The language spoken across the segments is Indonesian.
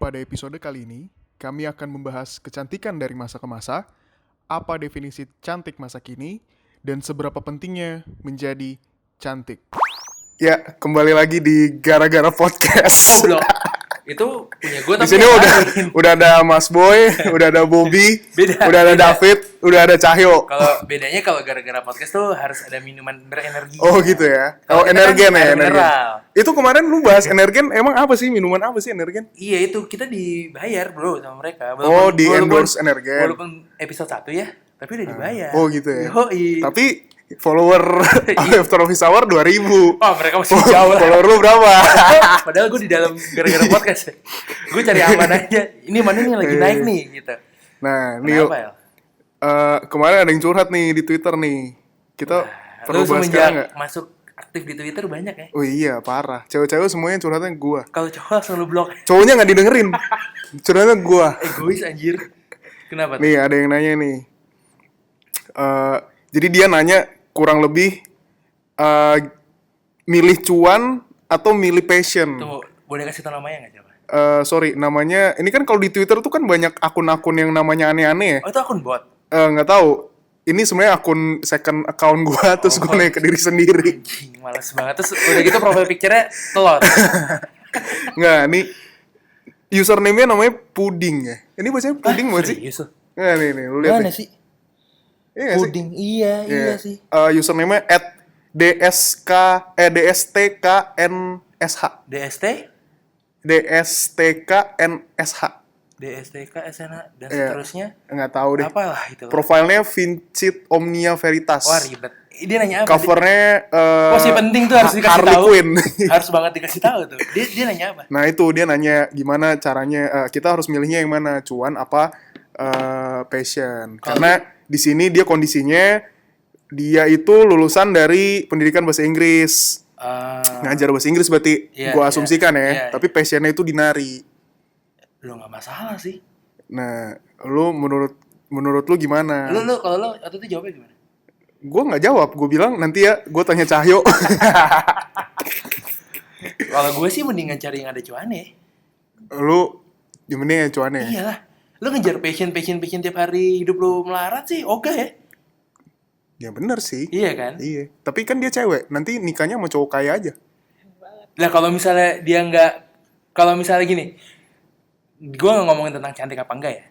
Pada episode kali ini, kami akan membahas kecantikan dari masa ke masa, apa definisi cantik masa kini, dan seberapa pentingnya menjadi cantik. Ya, kembali lagi di Gara-Gara Podcast. Goblok. Itu punya gue Di tapi sini yang udah lain. udah ada Mas Boy, udah ada Bobby, Beda, udah ada beda. David, udah ada Cahyo. Kalau bedanya kalau gara-gara podcast tuh harus ada minuman berenergi. Oh gitu ya. Kalau Oh, kita energen kan ya, air energen. mineral. Itu kemarin lu bahas energen, emang apa sih? Minuman apa sih energen? Iya itu kita dibayar bro sama mereka. Oh, di endorse energen. Walaupun episode 1 ya, tapi udah dibayar. Oh gitu ya. Yoi. Tapi follower After Office Hour 2000. Oh mereka masih jauh lah. Follower lu berapa? Padahal gue di dalam gara-gara podcast ya. Gue cari aman aja. Ini mana nih yang lagi naik nih gitu. Nah, nih yuk. Kenapa ya? Kemarin ada yang curhat nih di Twitter nih. Kita perlu Lu bahas sekarang semenjak nggak? masuk aktif di Twitter banyak ya. Oh iya, parah. Cewek-cewek semuanya curhatnya gua. Kalau cowok langsung lu blok. Cowoknya nggak didengerin. Curhatnya gua. Egois anjir. Kenapa tuh? Nih, ada yang nanya nih. Jadi dia nanya kurang lebih milih cuan atau milih passion. Tunggu, boleh kasih tau namanya nggak coba? Sorry, namanya ini kan kalau di Twitter tuh kan banyak akun-akun yang namanya aneh-aneh ya. Oh itu akun bot? Nggak tahu. Ini sebenarnya akun second account gua, terus gua nanya ke diri sendiri. Anjing, males banget. Terus udah gitu profile picture-nya telur. Nggak, ini username-nya namanya Puding ya. Ini bacanya Puding bukan sih? Serius lu? Nggak, nih, lu lihat Mana nih. sih? Iya nggak sih? Puding, iya sih. Username-nya @DSTKNSH. DST, DSTKNSH. DSTK, SNH, dan Iya. seterusnya. Nggak tahu deh. Apalah itu. Profilnya Vincit Omnia Veritas. Wah ribet. Dia nanya apa? Covernya Posisi penting tuh harus dikasih Harley tahu. Quinn. Harus banget dikasih tahu tuh. Dia nanya apa? Nah itu dia nanya gimana caranya kita harus milihnya yang mana, cuan apa passion. Karena di sini dia kondisinya dia itu lulusan dari pendidikan bahasa Inggris, ngajar bahasa Inggris berarti Iya, gua asumsikan ya. iya. Tapi passionnya itu di nari. Lu nggak masalah sih. Nah lu menurut lu gimana? Lu kalau lu waktu itu jawabnya gimana? Gue nggak jawab, gue bilang nanti ya gue tanya Cahyo. Kalau gue sih mendingan cari yang ada cuannya. Lu gimana ya cuannya? Iyalah. Lu ngejar passion tiap hari hidup lu melarat sih oke ya. Ya bener sih. Iya kan? Iya. Tapi kan dia cewek, nanti nikahnya sama cowok kaya aja. Lah kalau misalnya dia nggak, kalau misalnya gini, gue nggak ngomongin tentang cantik apa enggak ya.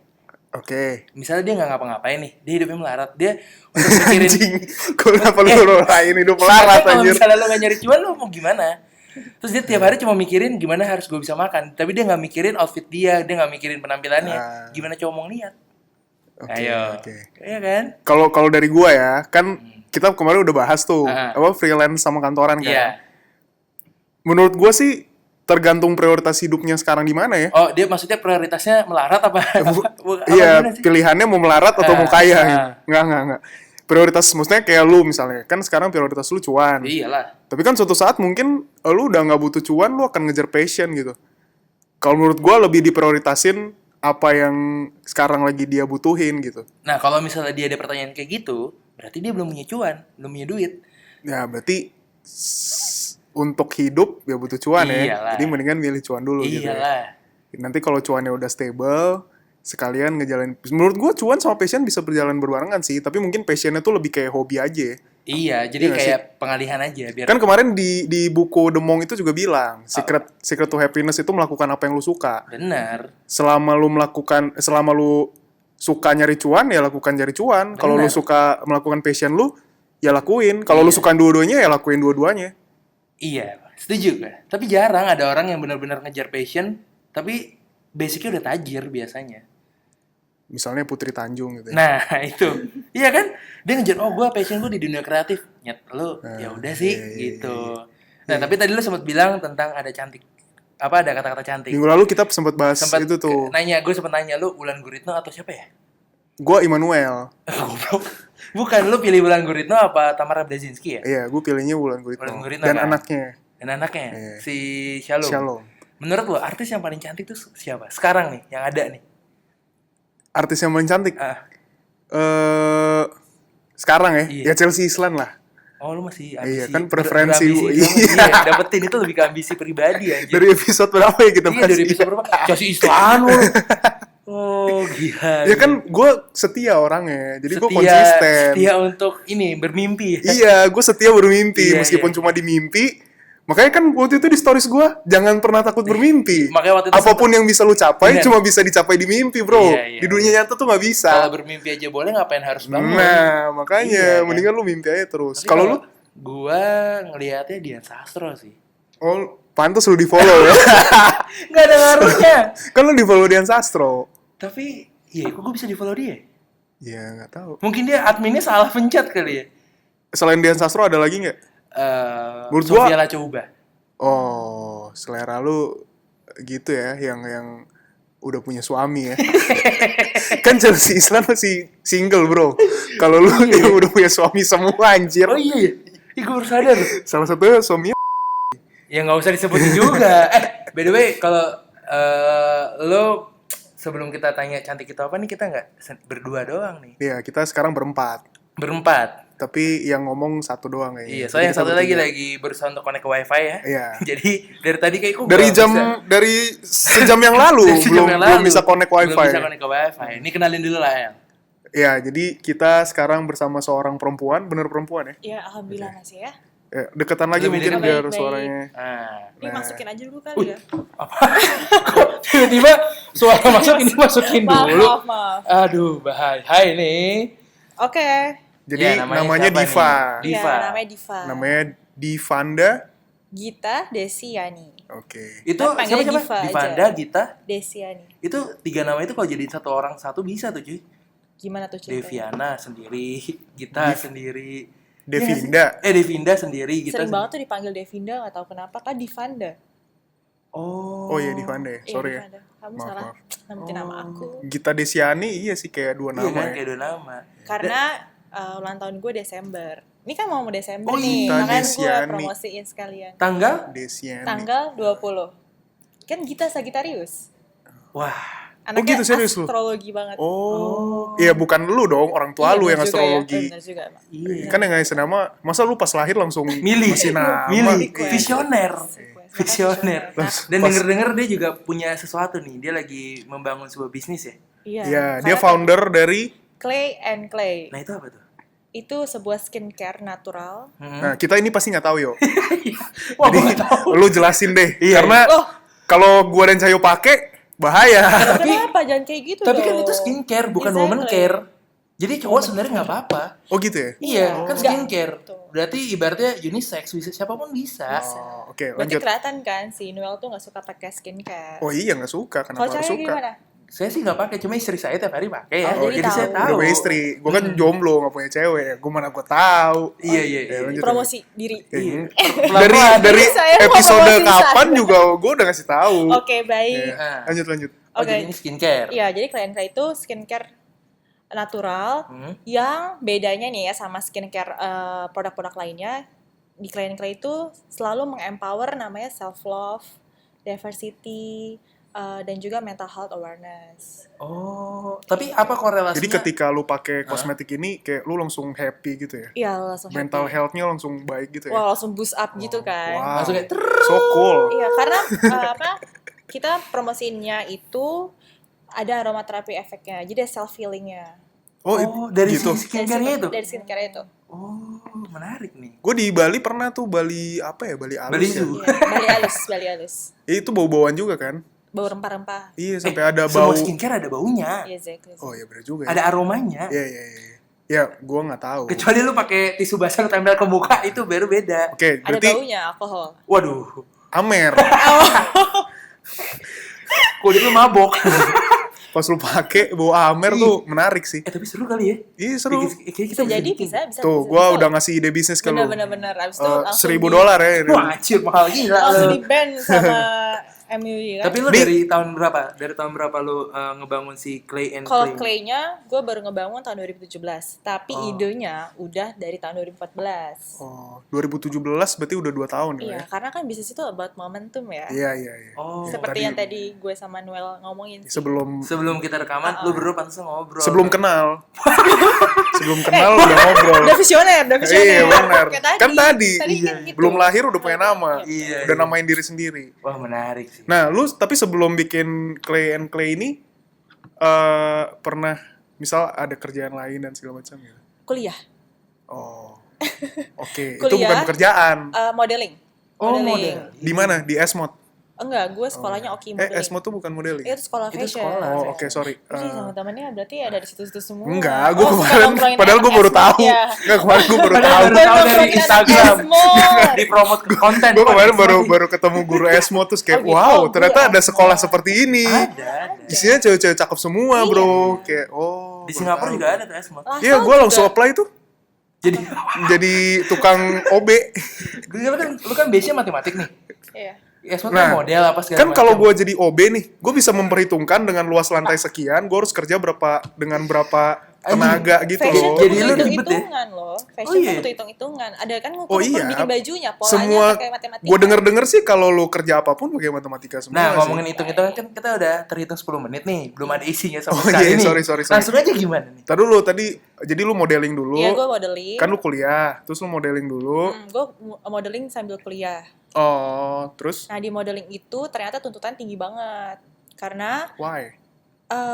Oke. Misalnya dia nggak ngapa-ngapain nih, dia hidupnya melarat, dia untuk mikirin. Anjing, kenapa lu lain hidup Sebenarnya melarat kalau anjir? misalnya lu nggak nyari cuan, lu mau gimana? Terus dia tiap hari cuma mikirin gimana harus gue bisa makan, tapi dia nggak mikirin outfit dia nggak mikirin penampilannya, gimana cowok mau lihat. Oke, Ayo, oke. iya kan? Kalau dari gua ya, kan kita kemarin udah bahas tuh, Ah. apa freelance sama kantoran kan. Iya. Menurut gua sih tergantung prioritas hidupnya sekarang di mana ya. Oh, dia maksudnya prioritasnya melarat apa? Apa Iya, gimana sih? pilihannya mau melarat atau mau kaya Ah. gitu. Enggak. Prioritas maksudnya kayak lu misalnya, kan sekarang prioritas lu cuan. Iyalah. Tapi kan suatu saat mungkin lu udah nggak butuh cuan, lu akan ngejar passion gitu. Kalau menurut gua lebih diprioritasin apa yang sekarang lagi dia butuhin gitu. Nah, kalau misalnya dia ada pertanyaan kayak gitu, berarti dia belum punya cuan, belum punya duit. Ya berarti untuk hidup ya butuh cuan ya. Iyalah. Jadi mendingan milih cuan dulu gitu ya. Iyalah. Nanti kalau cuannya udah stable, sekalian ngejalanin. Menurut gua cuan sama passion bisa berjalan berbarengan sih, tapi mungkin passionnya tuh lebih kayak hobi aja. Iya, jadi Iya nggak kayak pengalihan aja biar Kan kemarin di buku The Monk itu juga bilang, secret to happiness itu melakukan apa yang lu suka. benar. Selama lu suka nyari cuan ya lakukan nyari cuan. Kalau lu Benar. suka melakukan passion lu ya lakuin. Kalau lu suka dua-duanya ya lakuin dua-duanya. Iya, setuju kan? Tapi jarang ada orang yang benar-benar ngejar passion, tapi basicnya udah tajir biasanya. Misalnya Putri Tanjung gitu ya. Nah, itu. Iya kan? Dia ngejar, oh gue passion gue di dunia kreatif. Nyet, lu ya udah sih iya, gitu. Nah, tapi tadi lu sempat bilang tentang ada cantik. Apa ada kata-kata cantik? Minggu lalu kita sempat bahas Sempat itu tuh. gue sempat nanya lu Wulan Guritno atau siapa ya? Gua Immanuel. Goblok. Bukan, lu pilih Wulan Guritno apa Tamara Blazinski ya? Iya, gue pilihnya Wulan Guritno. Wulan Guritno Dan kan? anaknya Dan anaknya Iya. si Shalom. Shalom. Menurut lu artis yang paling cantik tuh siapa? Sekarang nih, yang ada nih. Artis yang paling cantik. Ah, Sekarang ya, Iya. ya Chelsea Islan lah. Oh, lu masih Iya, ambisi. kan preferensi berambisi gue. sama dia. Dapetin itu lebih ke ambisi pribadi anjir. Dari episode berapa ya kita Iya, bahas? dari episode berapa? Kasih Islam lu. Oh, gila. Ya kan gue setia orangnya, jadi gue setia, konsisten. setia untuk ini bermimpi. Iya, gue setia bermimpi Iya, meskipun iya. cuma di mimpi. Makanya kan waktu itu di stories gue, jangan pernah takut bermimpi. Makanya waktu itu Apapun yang bisa lu capai, Iya. cuma bisa dicapai di mimpi, bro. Iya, iya. Di dunia nyata tuh nggak bisa. Kalau bermimpi aja boleh, ngapain harus bangun? Nah, makanya Iya, kan? mendingan lu mimpi aja terus. Tapi Kalau lu, gua ngelihatnya Dian Sastro sih. oh, pantas lu di follow ya. Nggak ada ngaruhnya. Kan lu di follow Dian Sastro. Tapi, iya, kok gue bisa di follow dia? Ya nggak tahu. Mungkin dia adminnya salah pencet kali ya. Selain Dian Sastro ada lagi nggak? Menurut Sofia gua- Lacoba. Oh, selera lu gitu ya, yang udah punya suami ya. Kan Chelsea Islan masih single, bro. Kalau lu yang udah punya suami semua, anjir. Oh iya ya. Ih, gue baru sadar. Salah satunya suaminya. Ya nggak usah disebutin juga. By the way, kalau lo sebelum kita tanya cantik itu apa nih, kita nggak berdua doang nih. Ya, kita sekarang berempat. Berempat. Tapi yang ngomong satu doang kayaknya. Iya, soalnya yang Jadi satu kita lagi bertiga. berusaha untuk connect ke wifi ya. Iya. Jadi dari tadi kayak kok Dari nggak jam bisa. dari sejam yang lalu Dari sejam yang belum lalu. bisa connect wifi. Belum bisa connect ke wifi. Ini kenalin dulu lah ya. Ya, jadi kita sekarang bersama seorang perempuan, bener perempuan ya? Ya, alhamdulillah masih ya. Ya, deketan lagi Lebih mungkin dekat. biar Baik-baik. suaranya. Nah, Ini Nah. masukin aja dulu kali ya. apa? Kok tiba-tiba suara masuk ini masukin Maaf, dulu. maaf, maaf. Aduh, bahaya. Hai nih. Oke. Jadi Ya, namanya siapa Diva. nih? Diva. Iya, namanya Diva. Namanya Divanda. Gita Desiani. Oke. Itu Kan panggilnya siapa? Diva aja. Divanda, Gita. Desiani. Itu tiga nama itu kalau jadi satu orang satu bisa tuh, cuy. Gimana tuh ceritanya? Deviana sendiri, Gita sendiri. Devinda. Iya nggak sih? Devinda sendiri, Gita Sering sendiri. banget tuh dipanggil Devinda, gak tahu kenapa. Kan Divanda. Oh. Oh iya Divanda ya, Iya, sorry ya. Divanda. Kamu Maaf, salah maaf. nyebutin nama aku. Gita Desiani, iya sih kayak dua Iya nama kan, ya. kayak dua nama. Karena ulang tahun gue Desember. Ini kan mau Desember Oh, nih. Gita Makanya gue Desiani. promosiin sekalian. Tanggal? Desiani. Tanggal 20. Kan Gita Sagittarius. Wah. Anaknya gitu, serius lu? astrologi banget. Oh, iya bukan lu dong, orang tua Iya, lu bener yang juga astrologi. Ya. Bener juga, Mak. Iya. Kan yang ngasih nama, masa lu pas lahir langsung Milih, kasih nama? milih, Request. visioner, Request. visioner. Nah, Dan Pas- denger-denger dia juga punya sesuatu nih. Dia lagi membangun sebuah bisnis ya. Iya. Iya, dia Karena founder dari. Clay and Clay. Nah itu apa tuh? Itu sebuah skincare natural. Nah, kita ini pasti nggak tahu yo. Wah, Jadi gua nggak tahu. lu jelasin deh, Iya. karena Oh. kalau gua dan Cayo pakai bahaya. Kenapa jangan kayak gitu Tapi dong? kan itu skincare, bukan Exactly. woman care. Jadi cowok sebenarnya nggak apa-apa. Oh gitu ya? Iya, Oh. kan Nggak. skincare. Berarti ibaratnya unisex, bisa siapapun bisa. Oh, oke, Berarti lanjut. kelihatan kan si Noel tuh nggak suka pakai skincare. Oh iya nggak suka, Kalau kenapa harus cewek suka? gimana? Saya sih nggak pakai, cuma istri saya tiap hari pakai ya. Oh, jadi jadi saya tahu. tahu. Udah punya istri, gua kan jomblo nggak punya cewek, gua mana gua tahu. Iya, iya, Ya, iya. lanjut, Promosi diri. Iya. dari Pelan-pelan. dari Saya mau episode promosi kapan sana. juga gue udah ngasih tahu. Oke, baik. Ya, Nah. lanjut. Oh, Oke. jadi ini skincare. Iya, jadi Clay and Clay itu skincare natural Hmm. yang bedanya nih ya sama skincare produk-produk lainnya. Di Clay and Clay itu selalu mengempower namanya self love, diversity, dan juga mental health awareness. Oh, tapi apa korelasinya? Jadi ketika lu pakai kosmetik ini kayak lu langsung happy gitu ya. Iya, langsung Mental happy. health-nya langsung baik gitu ya. Wah, langsung boost up gitu kan. Wow. Langsung kayak So cool. Iya, karena kita promosiinnya itu ada aromaterapi efeknya. Jadi ada self healingnya. Oh, dari gitu. si skincare-nya itu. Dari skincare itu. Oh, menarik nih. Gue di Bali pernah tuh Bali apa ya? Bali alus Bali ya. Zoo. Iya, Bali alus, Bali alus. Itu bau-bauan juga kan? Bau rempah-rempah. Iya, sampai ada bau. Semua skincare ada baunya. Iya, exactly. Oh iya bener juga ya. Ada aromanya. Iya. Ya, gue nggak tahu. Kecuali lu pakai tisu basah lu tempel ke muka itu baru beda. Oke, Ada berarti baunya alkohol. Waduh, Amer. kulit lu mabok. Pas lu pakai bau Amer tuh menarik sih. Tapi seru kali ya. Iya seru. Bisa jadi, bisa. Tuh, gue udah ngasih ide bisnis ke lu. Bener. Abis itu langsung $1,000 ya. Wah, anjir mahal gila. langsung lu. di ban sama MUI kan. Tapi lu Nih. dari tahun berapa? Dari tahun berapa lu ngebangun si Clay and Kalau Clay? Clay-nya gue baru ngebangun tahun 2017, tapi Oh. idenya udah dari tahun 2014. Oh, 2017 berarti udah 2 tahun Iya, ya? karena kan bisnis itu about momentum ya. Iya, iya, iya. Oh. Seperti yang tadi gue sama Noel ngomongin sih. Sebelum kita rekaman, lu berdua pantas ngobrol. sebelum kenal. Sebelum kenal udah ngobrol. Udah visioner, udah visioner. Iya, benar. Kayak Kan tadi, kan gitu. belum lahir udah punya nama. Iya, Udah iya. namain diri sendiri. Wah, menarik sih. Nah, lu tapi sebelum bikin Clay and Clay ini pernah misal ada kerjaan lain dan segala macam gitu. Kuliah, Oh. Oke, itu Kuliah. bukan pekerjaan. modeling. Oh, Modeling. model. Di mana? Di Esmod. Enggak, gue sekolahnya Oki Modeling. Esmod tuh bukan modeling. Itu sekolah Itu fashion. sekolah. Oh, oke, sorry. Jadi teman-temannya berarti ada di situ-situ semua. Enggak, gue Oh, suka kemarin, nongkrongin padahal gue anak baru Esmod tahu. ya. Enggak, kemarin gue baru Padahal tahu. baru tahu dari Nongkrongin anak Instagram. Esmod. Dipromot ke konten. Gue kemarin Kok baru Esmod? baru ketemu guru Esmod terus kayak, Oh, gitu. wow, Oh, ternyata guru ada Esmod. sekolah seperti ini. Ada. Isinya cewek-cewek cakep semua, Iya. bro. Kayak, oh. Di baru Singapura tahu. juga ada tuh Esmod. Langsung Iya, gue juga. langsung apply tuh. Jadi, Jadi tukang OB. lu kan base-nya matematik nih. Iya. Esmod Nah, kan model apa segala Kan kalau macam. gue jadi OB nih, gue bisa memperhitungkan dengan luas lantai sekian, gue harus kerja dengan berapa tenaga gitu Fashion loh. tuh Jadi lu butuh ribet ya? hitung-hitungan loh. Fashion Oh, iya. tuh butuh hitung-hitungan. Ada kan ngukur Oh iya. bikin bajunya, polanya Semua pakai matematika. gue denger sih kalau lu kerja apapun pakai matematika semua. Nah, sih. ngomongin hitung-hitungan kan kita udah terhitung 10 menit nih, belum ada isinya sama Oh, sekali iya, nih. sorry. Langsung aja gimana nih? Tadi dulu jadi lu modeling dulu. Iya, gue modeling. Kan lu kuliah, terus lu modeling dulu. Gue modeling sambil kuliah. Oh, terus Nah, di modeling itu ternyata tuntutan tinggi banget. Karena why?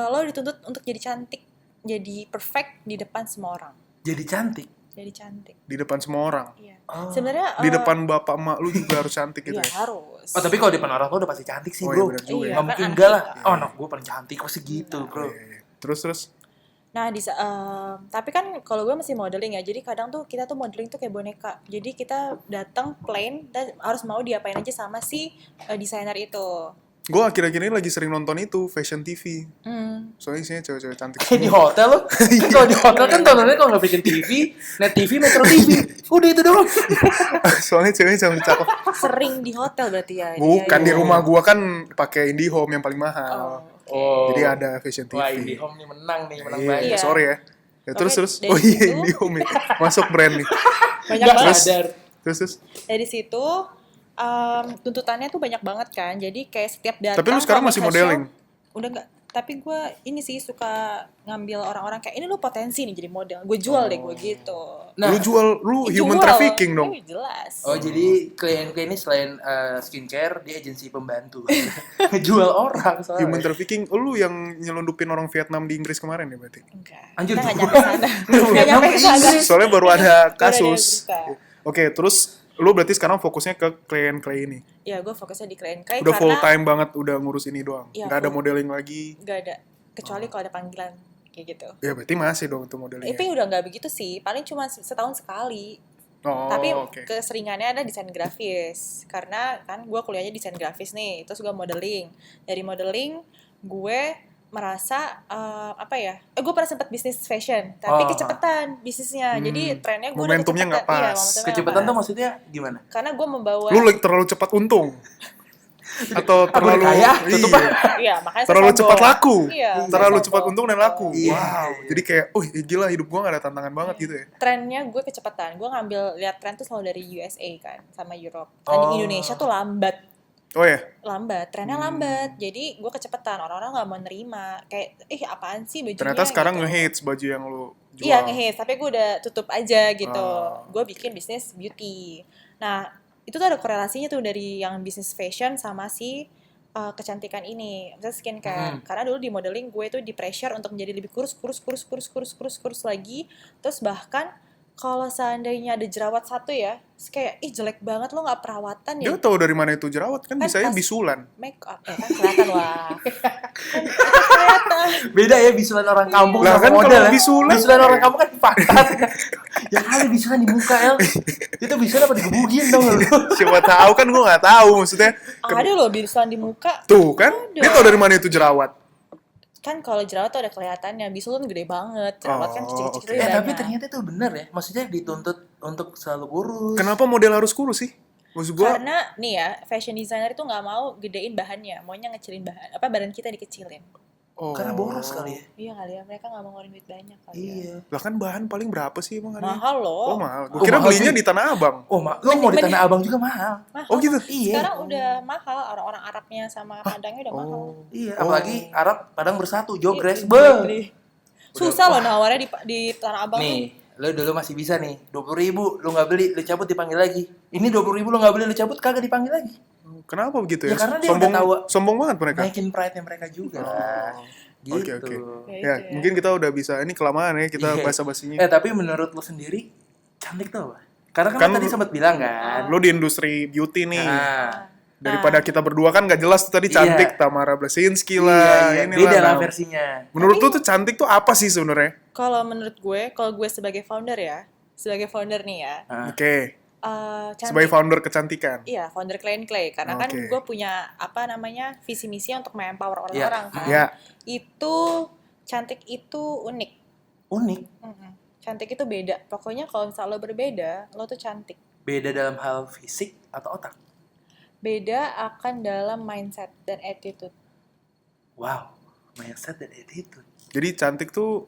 lo dituntut untuk jadi cantik, jadi perfect di depan semua orang. Jadi cantik. Jadi cantik. Di depan semua orang. Iya. Oh. Sebenarnya Di depan bapak emak lu juga harus cantik gitu iya ya. harus. Oh, tapi kalau di depan orang tuh udah pasti cantik sih, Oh, bro. iya, benar juga Iya, Nggak kan mungkin anak enggak lah. kita. Oh, anak gue paling cantik pasti gitu, bro. Iya. Terus Nah, tapi kan kalau gue masih modeling ya, jadi kadang tuh kita tuh modeling tuh kayak boneka. Jadi kita datang plain dan harus mau diapain aja sama si desainer itu. gue akhir-akhir ini lagi sering nonton itu Fashion TV. Hmm. Soalnya isinya cewek-cewek cantik. Kayak di hotel lo. Kan kalau di hotel kan tontonnya kalau nggak bikin TV, Net TV, Metro TV. Udah itu doang. Soalnya ceweknya cantik cakep. Sering di hotel berarti ya. Bukan Iya, di iya. rumah gua kan pakai IndiHome yang paling mahal. Oh, oke. Oh. Jadi ada Fashion TV. Wah, IndiHome nih menang menang Iya, banyak. Iya. sorry ya. Ya terus Oke, terus. dari Oh iya situ- IndiHome ya. Masuk brand nih. Banyak Nggak banget. sadar. Terus. Dari situ tuntutannya tuh banyak banget kan. Jadi kayak setiap datang Tapi lu sekarang sama masih fashion, modeling? Udah enggak. Tapi gue ini sih suka ngambil orang-orang kayak ini lu potensi nih jadi model. Gue jual deh gue gitu. Nah, lu human Jual. trafficking dong. Jelas. oh jadi klien ini selain skincare, dia agensi pembantu. Ngejual orang soalnya. Human trafficking, lu yang nyelundupin orang Vietnam di Inggris kemarin ya berarti? Enggak. Anjir, Kita nggak tuh. nyampe sana. Nggak nyampe ke sana. Soalnya baru ada kasus. berita. Oke, terus lu berarti sekarang fokusnya ke klien-klien ini. Ya gue fokusnya di klien-klien Udah full karena time banget, udah ngurus ini doang. Iya, Nggak ada full. modeling lagi. nggak ada. Kecuali kalau ada panggilan kayak gitu. Ya berarti masih dong untuk modelingnya. Tapi udah nggak begitu sih. Paling cuma setahun sekali. Oh, Tapi oke. keseringannya ada desain grafis. Karena kan gue kuliahnya desain grafis nih. Terus gue modeling. Dari modeling gue merasa gue pernah sempat bisnis fashion tapi Oh. kecepetan bisnisnya. Jadi trennya gue Momentumnya nggak pas. momentumnya Kecepatan nggak tuh pas. maksudnya gimana? Karena gue membawa Lu terlalu cepat untung. Atau Aku udah terlalu kaya, tutup iya, iya makanya saya terlalu sombong. cepat laku. Iya, Terlalu saya cepat sombong. untung dan laku. Iya. Wow. Jadi kayak, gila hidup gua gak ada tantangan banget gitu ya. Trennya gue kecepatan. Gue ngambil lihat tren tuh selalu dari USA kan sama Europe. Kan Oh. di Indonesia tuh lambat. Oh ya. Trennya lambat. Jadi gue kecepatan. Orang-orang nggak mau nerima. Kayak apaan sih bajunya? Ternyata sekarang gitu. nge-hits baju yang lu jual. Iya nge-hits, tapi gue udah tutup aja gitu. Oh. Gue bikin bisnis beauty. Nah, itu tuh ada korelasinya tuh dari yang bisnis fashion sama si kecantikan ini, misalnya skincare. Karena dulu di modeling gue tuh di pressure untuk menjadi lebih kurus lagi. Terus bahkan kalau seandainya ada jerawat satu ya, terus kayak jelek banget lo nggak perawatan ya. Dia tahu dari mana itu jerawat kan Kan bisanya pas- bisulan. Make up kan kelihatan wah. Kan itu kelihatan. Beda ya bisulan orang kampung Lah, sama kan model kalau ya. bisulan- Bisulan orang kampung kan dipakat. Ya kali bisulan di muka El. Itu bisulan apa digebugin dong lu. Siapa tahu kan gua nggak tahu maksudnya. Ada loh bisulan di muka. Tuh kan, Ada. dia tahu dari mana itu jerawat. Kan kalau jerawat tuh ada kelihatannya, bisul kan gede banget. Jerawat kan Oh, kecil-kecil oke. banyak. Tapi ternyata itu bener ya. Maksudnya dituntut untuk selalu kurus. Kenapa model harus kurus sih? Maksud gua Karena nih ya, fashion designer itu nggak mau gedein bahannya, maunya ngecilin badan kita dikecilin. Karena boros kali ya. Iya kali ya, mereka nggak mau ngeluarin duit banyak kali ya. Iya. Lah kan bahan paling berapa sih emang harganya? Mahal loh. Oh mahal. Gue Oh, kira mahal belinya sih. di Tanah Abang. Oh, lo mau di Tanah Abang juga mahal. Mahal. Oh, gitu? Iya. Sekarang udah mahal, orang-orang Arabnya sama Padangnya udah mahal. Iya, Oh. apalagi Arab Padang bersatu, jogres. Beli, Be. beli. Susah loh nawarnya di Tanah Abang tuh. Nih, lo dulu masih bisa nih, 20.000 lo nggak beli, lo cabut dipanggil lagi. Ini 20.000 lo nggak beli, lo cabut kagak dipanggil lagi. Kenapa begitu ya? Ya, karena dia sombong, udah tahu. sombong banget mereka. Naikin pride-nya mereka juga. Gitu. Oke oke. Ya, Ya, itu ya. mungkin kita udah bisa. Ini kelamaan ya kita Iya. basa-basinya. Tapi menurut lo sendiri cantik tuh apa? Karena kan, Kan lo tadi sempat bilang kan. Lo di industri beauty nih. Nah, Daripada kita berdua kan nggak jelas tuh tadi Iya. cantik Tamara Blasinski lah. iya, inilah. beda lah Nah, versinya. menurut lo tuh cantik tuh apa sih sebenarnya? Kalau menurut gue, kalau gue sebagai founder nih ya, Nah, Oke. cantik. Sebagai founder kecantikan. Iya, founder Klein Clay. Karena kan Oke. gue punya visi misi untuk mempower orang-orang kan. Ya. Itu cantik itu unik. unik, Cantik itu beda. Pokoknya kalau misalnya lo berbeda, lo tuh cantik. beda dalam hal fisik atau otak. Beda akan dalam mindset dan attitude. Wow, mindset dan attitude. Jadi cantik tuh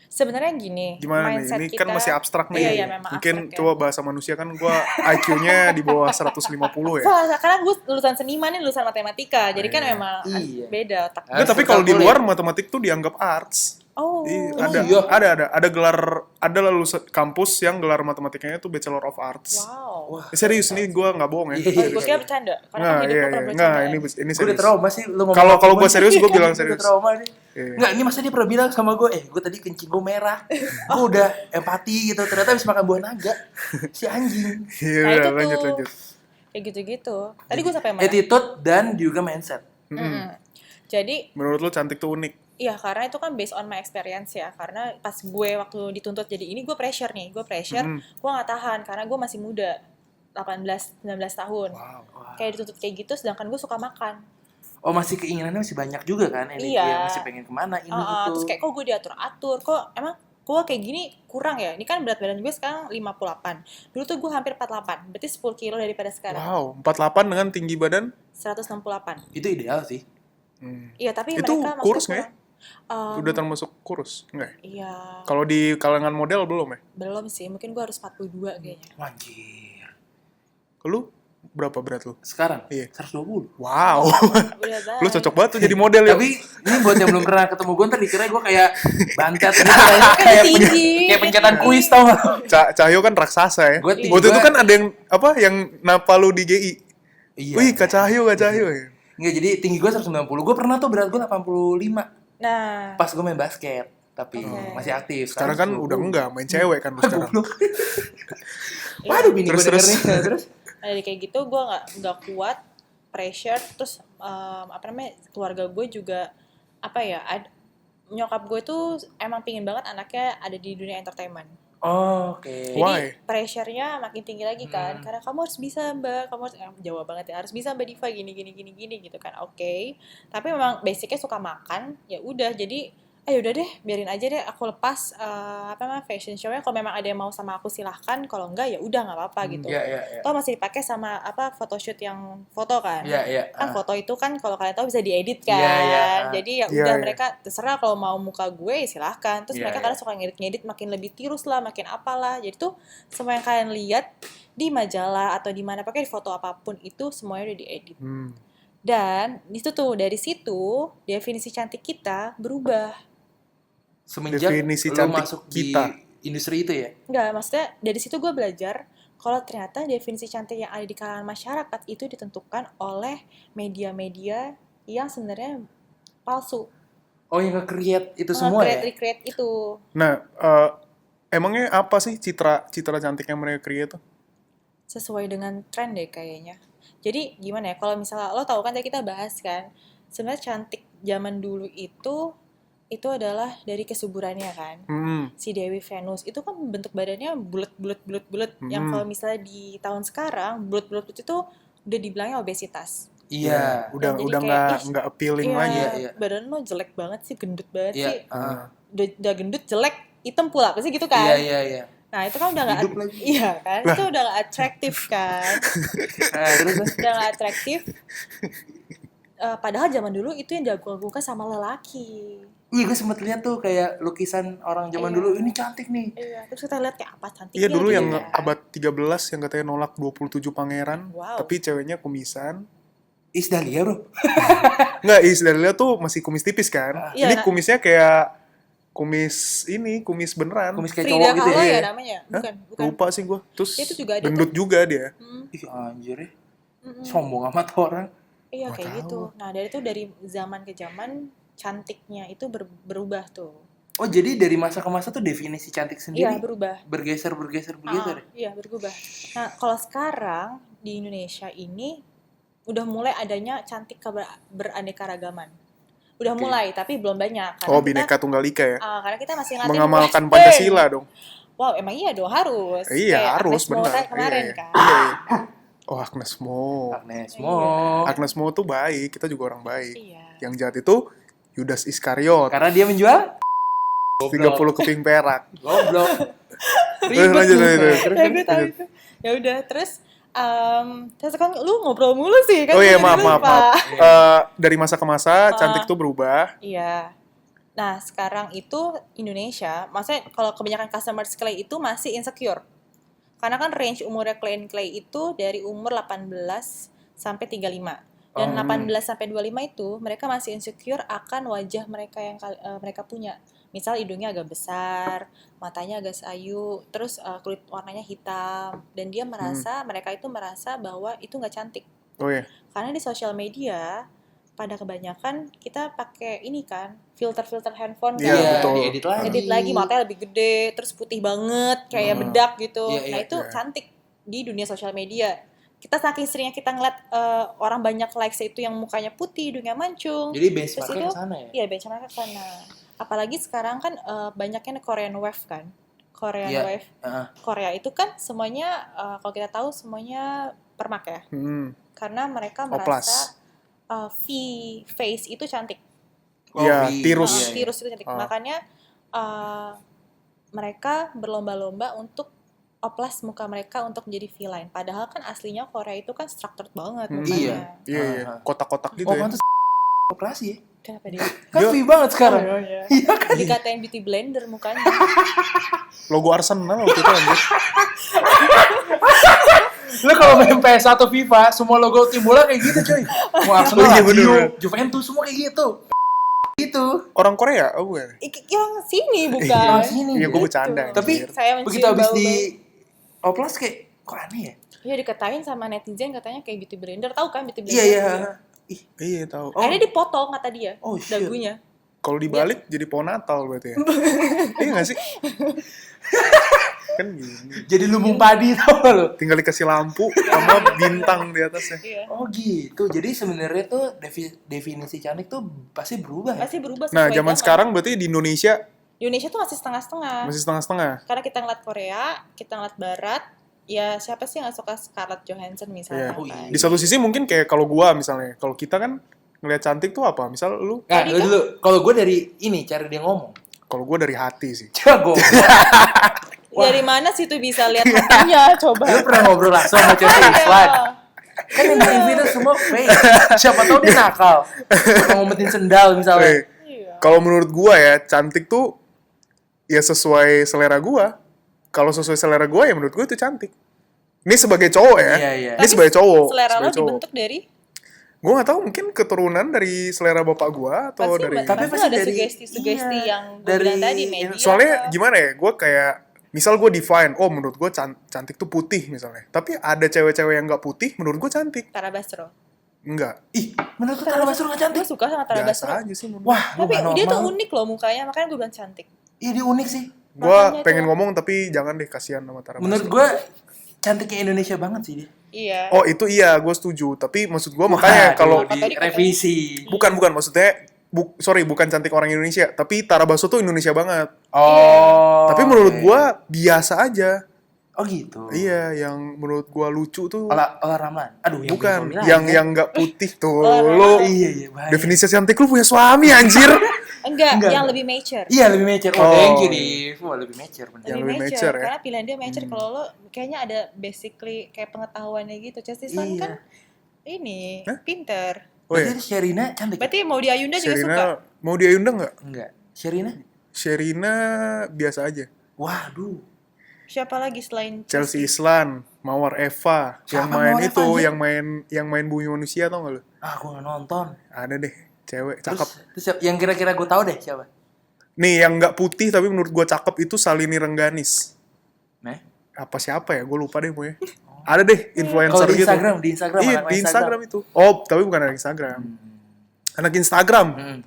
Sebenarnya gini, gimana nih? mindset Ini kita kan masih abstrak nih. Iya, iya, memang Mungkin abstrak ya. coba bahasa manusia kan gua IQ-nya di bawah 150 ya. Salah, karena gue lulusan seniman nih, lulusan matematika. Jadi kan Iya. memang Iya. beda otak. Ah, Enggak, tapi kalau di boleh. luar matematik tuh dianggap arts. Oh, Ada, iya. ada gelar, ada lulusan kampus yang gelar matematikanya tuh Bachelor of Arts. wow. Serius nih, gue nggak bohong ya. Iya, Oh, gue kira bercanda. Karena Nggak, kan hidup iya, gue iya. pernah Nggak, bercanda. ini Gue udah serius. trauma sih lu ngomong Kalau apa, gue serius, gue bilang Gue serius. udah trauma nih. Iya. Nggak, ini masa dia pernah bilang sama gue, gue tadi kencing gue merah. Gue udah empati gitu, ternyata habis makan buah naga. Si anjing. Iya, Nah, udah, itu lanjut tuh. lanjut. Kayak gitu-gitu. Tadi gue sampai mana? Attitude dan juga mindset. Jadi, Menurut lo cantik tuh unik. iya karena itu kan based on my experience ya. Karena pas gue waktu dituntut jadi ini, gue pressure nih. Gue pressure, gue gak tahan. Karena gue masih muda. 18-19 tahun. Wow. Kayak dituntut kayak gitu, sedangkan gue suka makan. Oh, masih keinginannya masih banyak juga kan? Ini Iya. dia masih pengen kemana ini itu. Terus kayak kok gue diatur-atur. Kok emang gue kayak gini kurang ya? Ini kan berat badan gue sekarang 58. Dulu tuh gue hampir 48. Berarti 10 kilo daripada sekarang. Wow, 48 dengan tinggi badan. 168. Itu ideal sih. Iya, tapi Itu mereka kurus maksudnya nggak ya? Udah termasuk kurus, enggak? Ya? Iya, Kalau di kalangan model belum ya? belum sih. Mungkin gue harus 42 kayaknya. Anjir. Lu berapa berat lu? Sekarang Iya. 120. Wow. Udah Lu baik. cocok banget tuh jadi model ya. Tapi ini buat yang belum pernah ketemu gue ntar dikira gue kayak bantet gitu Kan tinggi. kayak pencetan kuis tau gak? Cahyo kan raksasa ya. Gua tinggi Waktu itu gua- kan ada yang napa lu di GI. Iya. Wih, Kak Cahyo ya. Enggak, jadi tinggi gue 190. Gue pernah tuh berat gue 85 Nah, pas gue main basket. Tapi Oke. masih aktif. Sekarang kan udah enggak main cewek kan lu sekarang. Waduh, bini gue Terus, denger nih. Terus? nah, dari kayak gitu gue nggak kuat pressure. Terus keluarga gue juga nyokap gue tuh emang pingin banget anaknya ada di dunia entertainment. Oh, oke. Why? Jadi pressure-nya makin tinggi lagi kan, karena kamu harus bisa mbak, kamu harus Jawa banget ya, harus bisa mbak Diva gini gitu kan, oke. Tapi memang basicnya suka makan, ya udah jadi, udah deh, biarin aja deh, aku lepas fashion show-nya. Kalau memang ada yang mau sama aku silahkan, kalau enggak ya udah nggak apa-apa gitu. Iya, iya, iya. Toh masih dipakai sama photoshoot yang foto kan. Iya, iya. Kan foto itu kan kalau kalian tahu bisa diedit kan. Iya, iya. Jadi ya Iya, udah iya. mereka terserah kalau mau muka gue ya silahkan. Terus Iya, mereka iya. kadang suka ngedit-ngedit makin lebih tirus lah, makin apalah. Jadi tuh semua yang kalian lihat di majalah atau di mana pakai di foto apapun itu semuanya udah diedit. Dan itu tuh dari situ definisi cantik kita berubah. Semenjak Definisi lu cantik masuk kita. di industri itu ya? Enggak, maksudnya dari situ gue belajar kalau ternyata definisi cantik yang ada di kalangan masyarakat itu ditentukan oleh media-media yang sebenarnya palsu. Oh, yang nge-create itu semua ya? Recreate itu. Nah, emangnya apa sih citra cantik yang mereka create tuh? Sesuai dengan tren deh kayaknya. Jadi gimana ya, kalau misalnya lo tahu kan tadi kita bahas kan, sebenarnya cantik zaman dulu itu adalah dari kesuburannya kan. Si Dewi Venus itu kan bentuk badannya bulat. Yang kalau misalnya di tahun sekarang bulat itu udah dibilangnya obesitas. Iya. Udah jadi udah kayak, nggak appealing Iya, lagi. iya. badan lo jelek banget sih, gendut banget Iya. sih. Udah gendut jelek, hitam pula pasti gitu kan. Iya. Nah itu kan udah nggak, Hidup lagi. iya kan, itu udah nggak atraktif kan, Terus udah nggak atraktif. Padahal zaman dulu itu yang diagung-agungkan sama lelaki. iya gue sempet lihat tuh kayak lukisan orang zaman Iya. dulu, ini cantik nih. Iya, terus kita lihat kayak apa cantiknya. Iya dulu gitu yang kan. abad 13 yang katanya nolak 27 pangeran, Wow. tapi ceweknya kumisan. Is Dahlia bro. Enggak, Isdalia tuh masih kumis tipis kan. Iya, Ini nah. kumisnya kayak kumis beneran. Kumis kayak Frida cowok gitu Kahlo ya. ya namanya, bukan, bukan. Lupa sih gua. Terus Itu juga ada gendut juga dia. Hmm, Ih anjir ya. mm-mm. Sombong amat orang. Iya Nggak kayak tahu. gitu. Nah dari zaman ke zaman cantiknya itu berubah tuh. Oh jadi dari masa ke masa tuh definisi cantik Iya sendiri berubah. bergeser Ah, iya berubah. Nah kalau sekarang di Indonesia ini udah mulai adanya cantik beraneka-ragaman. Udah Oke. mulai tapi belum banyak. Oh, Bhinneka Tunggal Ika ya. Karena kita masih ngeliatin Mengamalkan Western. Pancasila dong. Wow emang iya dong harus. Iya, Kayak harus Agnes Mo benar. kemarin Iya, kan. iya. Oh, Agnes Mo. Agnes Iya. Mo. Agnes Mo tuh baik, kita juga orang baik. Iya. Yang jahat itu Yudas Iskariot. Karena dia menjual 30 keping perak. goblok. Lanjut, lanjut. Ya gue tahu itu. Ya udah terus terus kan lu ngobrol mulu sih kan. Oh iya, gue maaf. lupa. Dari masa ke masa, cantik tuh berubah. Iya. Nah, sekarang itu Indonesia, maksudnya kalau kebanyakan customers Clay itu masih insecure. Karena kan range umurnya klien Clay itu dari umur 18 sampai 35. Dan 18 sampai 25 itu mereka masih insecure akan wajah mereka yang mereka punya. Misal hidungnya agak besar, matanya agak sayu, terus kulit warnanya hitam, dan dia merasa mereka itu merasa bahwa itu nggak cantik. Oh iya. Karena di sosial media pada kebanyakan kita pakai ini kan filter handphone kan. Iya, betul. Diedit lagi. Edit lagi matanya lebih gede, terus putih banget kayak bedak gitu. Iya, iya, Nah itu iya. cantik di dunia sosial media. Kita saking seringnya kita ngeliat orang banyak likes itu yang mukanya putih, hidungnya mancung. Jadi Terus benchmarknya itu ke sana ya. iya benchmark ke sana. Apalagi sekarang kan banyaknya Korean Wave kan. Korean Iya. Wave. Heeh. Korea itu kan semuanya kalau kita tahu semuanya permak ya. Karena mereka Oplas. merasa face itu cantik. Iya, Kopi. tirus. Iya, iya. Tirus itu cantik. Makanya mereka berlomba-lomba untuk oplas muka mereka untuk menjadi V-line. Padahal kan aslinya Korea itu kan structured banget mukanya. Iya. Iya, iya. Kotak-kotak gitu Oh ya. pantas operasi ya. Kenapa dia? Kan free banget sekarang. iya. Iya kan. Dikatain beauty blender mukanya. Logo Arsenal waktu itu anjir. Lo kalau main PS1 FIFA, semua logo tim bola kayak gitu coy. Mau Arsenal, Oh iya, Lazio, bener. Juventus semua kayak gitu. Gitu. Orang Korea? Oh bukan. Yang sini bukan. Yang sini. Iya, gue Gitu. bercanda. Tapi anjir. Saya mencium begitu habis di bau-bau. oplas kayak kok aneh ya? Iya dikatain sama netizen katanya kayak beauty blender. Tahu kan beauty blender? Iya iya. Ih, Iya tahu. Akhirnya dipotong kata dia. Oh, shit. Dagunya. Kalau dibalik jadi pohon Natal berarti ya. Iya nggak sih? Kan gini. jadi lumbung padi tau gak lo? Tinggal dikasih lampu sama bintang di atasnya. Iya. Oh gitu. Jadi sebenarnya tuh definisi cantik tuh pasti berubah ya. Pasti berubah Nah, sesuai zaman sekarang berarti di Indonesia Indonesia tuh masih setengah-setengah. masih setengah-setengah. Karena kita ngeliat Korea, kita ngeliat Barat, ya siapa sih yang gak suka Scarlett Johansson Iya. misalnya Oh, kan? iya. Di satu sisi mungkin kayak kalau gua misalnya, kalau kita kan ngelihat cantik tuh apa? Misal lu, Nah, Tadi lu kan- dulu. Kalau gue dari ini cara dia ngomong. kalau gua dari hati sih. Jago. Dari mana sih tuh bisa lihat hatinya? Coba. Lu pernah ngobrol langsung sama Chelsea Islan? Kan yang di TV itu semua fake. Siapa tahu dia nakal. Suka ngumpetin sendal misalnya. Eh, Iya. kalau menurut gua ya, cantik tuh ya sesuai selera gua. Kalau sesuai selera gua ya menurut gua itu cantik. Ini sebagai cowok ya. Iya, iya. Ini sebagai cowok. Selera lo sebagai cowok. dibentuk dari Gue gak tahu mungkin keturunan dari selera bapak gue atau pasti, dari Tapi pasti pasti ada dari- sugesti-sugesti iya, yang gue dari- bilang tadi media. soalnya atau- gimana ya, gue kayak misal gue define, oh menurut gue cantik tuh putih misalnya, tapi ada cewek-cewek yang nggak putih menurut gue cantik. Tara Basro. Enggak, Ih, menurut lu Tara Basro gak cantik? Gue suka sama Tara biasa Basro. aja sih menurut Wah, lu Tapi gak dia tuh normal. unik loh mukanya, makanya gue bilang cantik. Iya, dia unik sih. gue makanya pengen itu. ngomong tapi jangan deh, kasihan sama Tara Menurut Basro. gue cantiknya Indonesia banget sih dia. Iya. Oh itu iya, gue setuju, tapi maksud gue makanya Wah, kalau di revisi. bukan maksudnya bukan cantik orang Indonesia, tapi Tara Basro tuh Indonesia banget. Oh. Tapi menurut oke. gue biasa aja. Oh gitu. Iya, yang menurut gua lucu tuh Olah Ramlan. Aduh, yang bukan punya suami lain, kan? yang nggak putih tuh. Oh, Lo Iya, bahaya. definisi cantik lu punya suami anjir. Enggak, Enggak, yang enggak. lebih mature. Iya, lebih mature. Oh, Oh, thank you, iya. Div. Wah, lebih mature bener. Yang Lebih lebih mature, mature ya. karena pilihan dia mature. Kalau lo kayaknya ada basically kayak pengetahuannya gitu. Chestistan Iya. kan ini Hah? pinter. Oh Berarti ya, Sherina cantik. Berarti mau di Ayunda juga suka. Sherina mau dia undang nggak? Enggak. Sherina? Sherina biasa aja. Waduh. Siapa lagi selain Chelsea Islan, Mawar Eva, yang Siapa main Mawar itu, Eva, anjir? yang main Bumi Manusia tau gak lu? Ah, gue nggak nonton. Ada deh, cewek Terus, cakep. terus yang kira-kira gue tahu deh siapa? Nih yang nggak putih tapi menurut gua cakep itu Salini Rengganis. Nih. Apa siapa ya? Gue lupa deh pokoknya. Ada deh Kalau influencer di gitu. Instagram, di Instagram, Iya, anak di Instagram itu. Oh, tapi bukan anak Instagram. Anak Instagram. Hmm.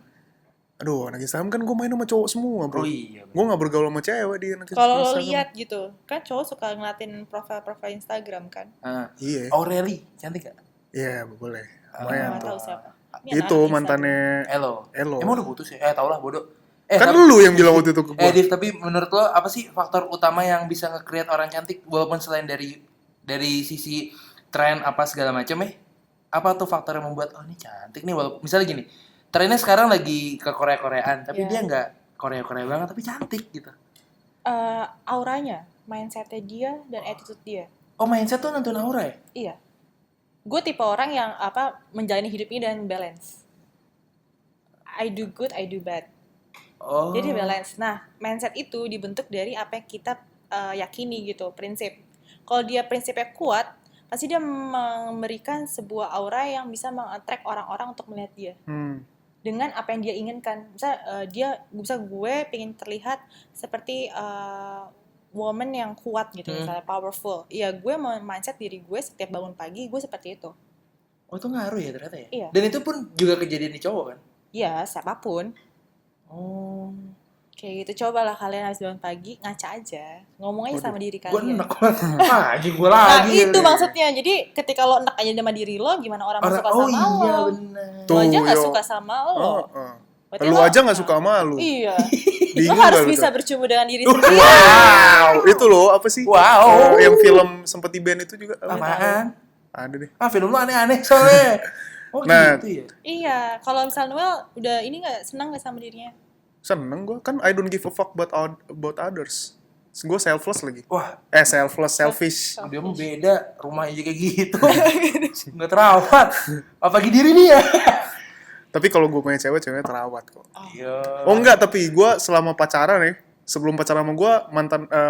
Aduh, anak Instagram kan gue main sama cowok semua, bro. Oh iya. Gue gak bergaul sama cewek di anak Kalau lo Instagram. lihat gitu, kan cowok suka ngeliatin profil-profil Instagram kan. Ah. Iya, Aureli, cantik gak? iya boleh. Nggak Lumayan tuh. tahu siapa. Ini Itu anak-anak mantannya Elo. Elo. Emang udah putus ya? Tau lah bodoh. Kan tapi- lu yang bilang waktu itu ke gue. Div, tapi menurut lo apa sih faktor utama yang bisa nge-create orang cantik walaupun selain dari sisi tren apa segala macam ya? Apa tuh faktor yang membuat oh ini cantik nih walaupun misalnya gini, trennya sekarang lagi ke Korea-Koreaan, tapi Iya. dia nggak Korea-Korea banget tapi cantik gitu. Auranya, mindsetnya dia dan attitude dia. Oh, mindset tuh nentuin aura ya? Iya. Gue tipe orang yang menjalani hidup ini dengan balance. I do good, I do bad. Oh. Jadi balance. Nah, mindset itu dibentuk dari apa yang kita yakini gitu, prinsip. Kalau dia prinsipnya kuat, pasti dia memberikan sebuah aura yang bisa meng-attract orang-orang untuk melihat dia dengan apa yang dia inginkan. Bisa gue pengen terlihat seperti woman yang kuat gitu, misalnya powerful. Iya, gue mau mindset diri gue setiap bangun pagi gue seperti itu. Oh, itu ngaruh ya ternyata ya? Iya. Dan itu pun juga kejadian di cowok kan? Iya, siapapun. Oh. Kayak gitu, cobalah kalian habis bangun pagi ngaca aja, ngomong aja sama diri Gue kalian. enak lagi, gue Nah, lagi. itu maksudnya. Jadi ketika lo enak aja sama diri lo, gimana orang mau suka oh sama iya lo? benar. Lo aja Tuh, gak yo. suka sama lo. Berarti Lu lo- aja gak suka sama lu. Iya. Lo Bingung harus gak lu bisa tuh? bercumbu dengan diri sendiri. Wow, itu loh apa sih? Wow. Yang film sempet di band itu juga. Apaan? Ada deh. Ah, film lu aneh-aneh soalnya. Oh Nah. gitu ya? Iya, kalau misalnya Noel udah ini nggak senang nggak sama dirinya? Seneng gue kan I don't give a fuck about others. Gue selfless lagi. Wah, Selfish. dia mah beda. Rumah aja kayak gitu. Nggak terawat. Apalagi diri dia. Tapi kalau gue punya cewek, ceweknya terawat kok. Iya. Oh enggak, tapi gue selama pacaran ya, sebelum pacaran sama gue,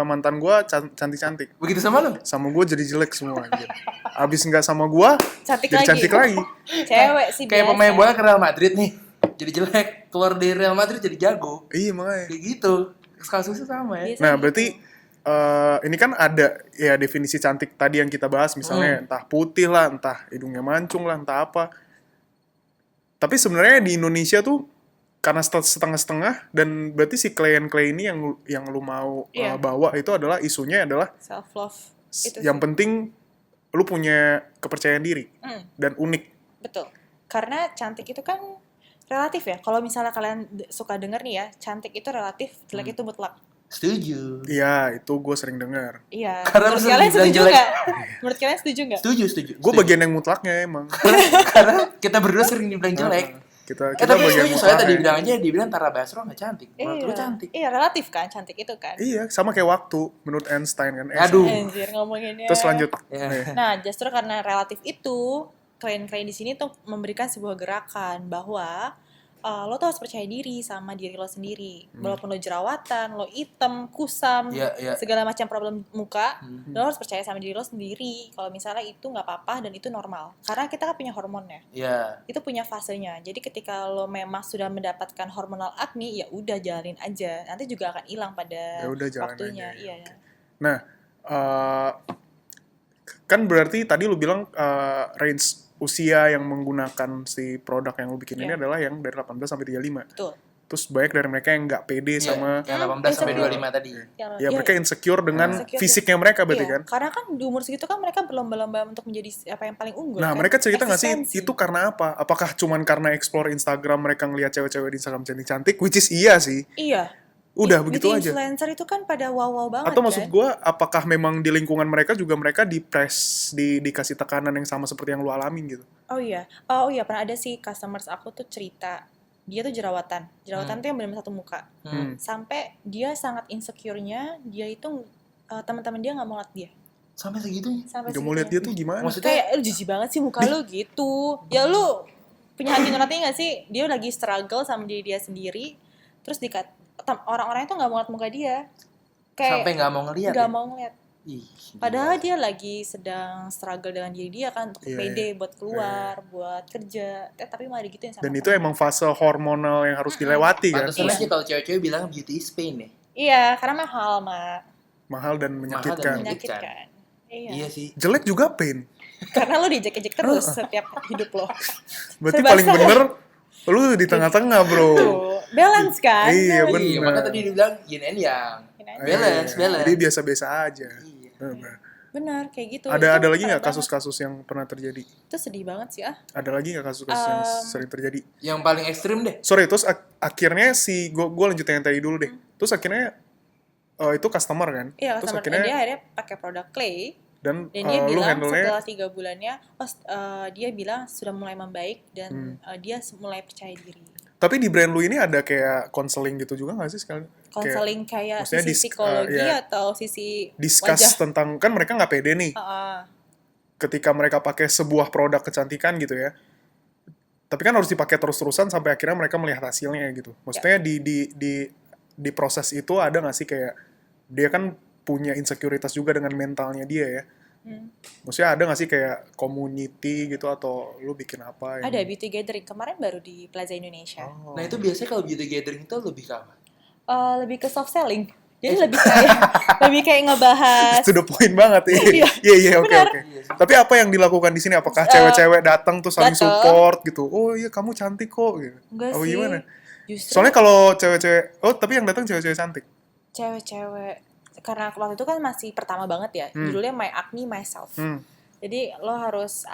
mantan gue cantik-cantik. Begitu sama lu? Sama gue jadi jelek semua. Anjir. Abis enggak sama gue, Cantik jadi lagi. cantik lagi. Cewek sih Kayak biasa. pemain bola ke Real Madrid nih. Jadi jelek. Keluar dari Real Madrid jadi jago. Iya makanya. Kayak gitu. Kasusnya sama ya. Biasa Nah gitu. berarti ini kan ada ya definisi cantik tadi yang kita bahas, misalnya entah putih lah, entah hidungnya mancung lah, entah apa. Tapi sebenarnya di Indonesia tuh karena setengah-setengah, dan berarti si klien-klien ini yang lu mau Iya. bawa itu adalah isunya adalah self love itu yang sih. penting lu punya kepercayaan diri dan unik. Betul. Karena cantik itu kan relatif ya. Kalau misalnya kalian suka denger nih ya, cantik itu relatif, jelek itu mutlak. Setuju. Iya, itu gue sering dengar. Iya. Karena Menurut lu kalian bilang setuju jelek. nggak? Menurut kalian setuju nggak? Setuju. Gue Setuju. bagian yang mutlaknya emang. Karena kita berdua sering dibilang jelek. Kita Tapi bagian setuju soalnya tadi mutlaknya. bilang aja, dia bilang Tara Basro nggak cantik. Menurut lu cantik. Iya, relatif kan cantik itu kan. Iya, sama kayak waktu menurut Einstein kan. Aduh. Anjir ngomonginnya. Terus lanjut. Ya. Nah, justru karena relatif itu, klien-klien di sini tuh memberikan sebuah gerakan bahwa lo tuh harus percaya diri sama diri lo sendiri. Walaupun lo jerawatan, lo hitam, kusam, Iya. segala macam problem muka, lo harus percaya sama diri lo sendiri. Kalau misalnya itu nggak apa-apa dan itu normal. Karena kita kan punya hormonnya. Iya. Itu punya fasenya. Jadi ketika lo memang sudah mendapatkan hormonal acne, ya udah jalanin aja. Nanti juga akan hilang pada Ya udah, jalanin waktunya. aja. Iya. Nah, kan berarti tadi lu bilang range usia yang menggunakan si produk yang lu bikin ini Iya. adalah yang dari 18 sampai 35. Betul. Terus banyak dari mereka yang nggak pede Iya, sama yang 18 sampai 25 tadi. ya mereka insecure dengan Insecure, fisiknya mereka berarti iya, kan. karena kan di umur segitu kan mereka berlomba-lomba untuk menjadi apa yang paling unggul. Nah, kan? mereka cerita nggak sih Eksistensi. itu karena apa? Apakah cuman karena explore Instagram mereka ngelihat cewek-cewek di Instagram cantik-cantik, which is iya sih. Iya. Udah begitu beauty aja. influencer itu kan pada wow-wow banget Atau maksud kan. gue, apakah memang di lingkungan mereka juga mereka dikasih tekanan yang sama seperti yang lu alamin gitu? Oh iya, pernah ada sih customers aku tuh cerita, dia tuh jerawatan tuh yang benar-benar satu muka, sampai dia sangat insecure-nya, dia itu teman-teman dia nggak mau lihat dia, Sampai segitunya. sampai Gak mau lihat dia segitunya. tuh gimana? Maksudnya Kayak lu jijik banget sih muka lu gitu, ya lu punya hati nurani nggak sih? Dia lagi struggle sama diri dia sendiri, terus orang-orang itu nggak mau lihat muka dia, sampai kayak nggak mau ngeliat. nggak Ya? mau ngeliat. Ih, Padahal gila. dia lagi sedang struggle dengan diri dia kan untuk Iya, pede buat keluar, buat kerja, tapi malah digituin sama Dan itu temen. emang fase hormonal yang harus dilewati kan? Pantesan Iya. aja kalau cewek-cewek bilang beauty is pain ya. Iya, karena mahal, Mak. Mahal dan menyakitkan. Menyakitkan. Iya Iya. sih. Jelek juga pain. Karena lo diejek-ejek terus setiap hidup lo. Berarti Serba paling salah. bener lu di tengah-tengah bro. Tuh, balance kan? Iya, Balance. bener. Iya, makanya tadi dibilang yin and yang. Yin and Balance, Iya, balance. Jadi biasa-biasa aja. Iya. Bener. Benar, kayak gitu. Ada Itu lagi parah nggak banget. kasus-kasus yang pernah terjadi? Itu sedih banget sih ah. Ada lagi nggak kasus-kasus yang sering terjadi? Yang paling ekstrim deh. Sorry, terus akhirnya gue lanjut yang tadi dulu deh. Terus akhirnya itu customer kan? Iya, Terus customer akhirnya dia akhirnya pakai produk Clay. dan Dan dia lu bilang handle-nya setelah 3 bulannya, dia bilang sudah mulai membaik dan dia mulai percaya diri. tapi di brand lu ini ada kayak konseling gitu juga nggak sih sekali? Konseling kayak maksudnya sisi psikologi ya, atau sisi discuss wajah. tentang, kan mereka nggak pede nih Heeh. ketika mereka pakai sebuah produk kecantikan gitu ya. Tapi kan harus dipakai terus-terusan sampai akhirnya mereka melihat hasilnya gitu. Maksudnya di proses itu ada nggak sih kayak dia kan punya insekuritas juga dengan mentalnya dia ya. Maksudnya ada nggak sih kayak community gitu atau lu bikin apa? Ada beauty gathering kemarin baru di Plaza Indonesia. Oh. Nah itu biasanya kalau beauty gathering itu lebih ke apa? Lebih ke soft selling. Jadi lebih kayak ngebahas. To the point banget ya. Iya, oke. Benar. Tapi apa yang dilakukan di sini? Apakah cewek-cewek datang tuh saling datang. support gitu? Oh iya kamu cantik kok gitu. Enggak Apa sih. gimana? Justru Soalnya kalau cewek-cewek, tapi yang datang cewek-cewek cantik. cewek-cewek, karena waktu itu kan masih pertama banget ya, judulnya My Acne Myself. Jadi lo harus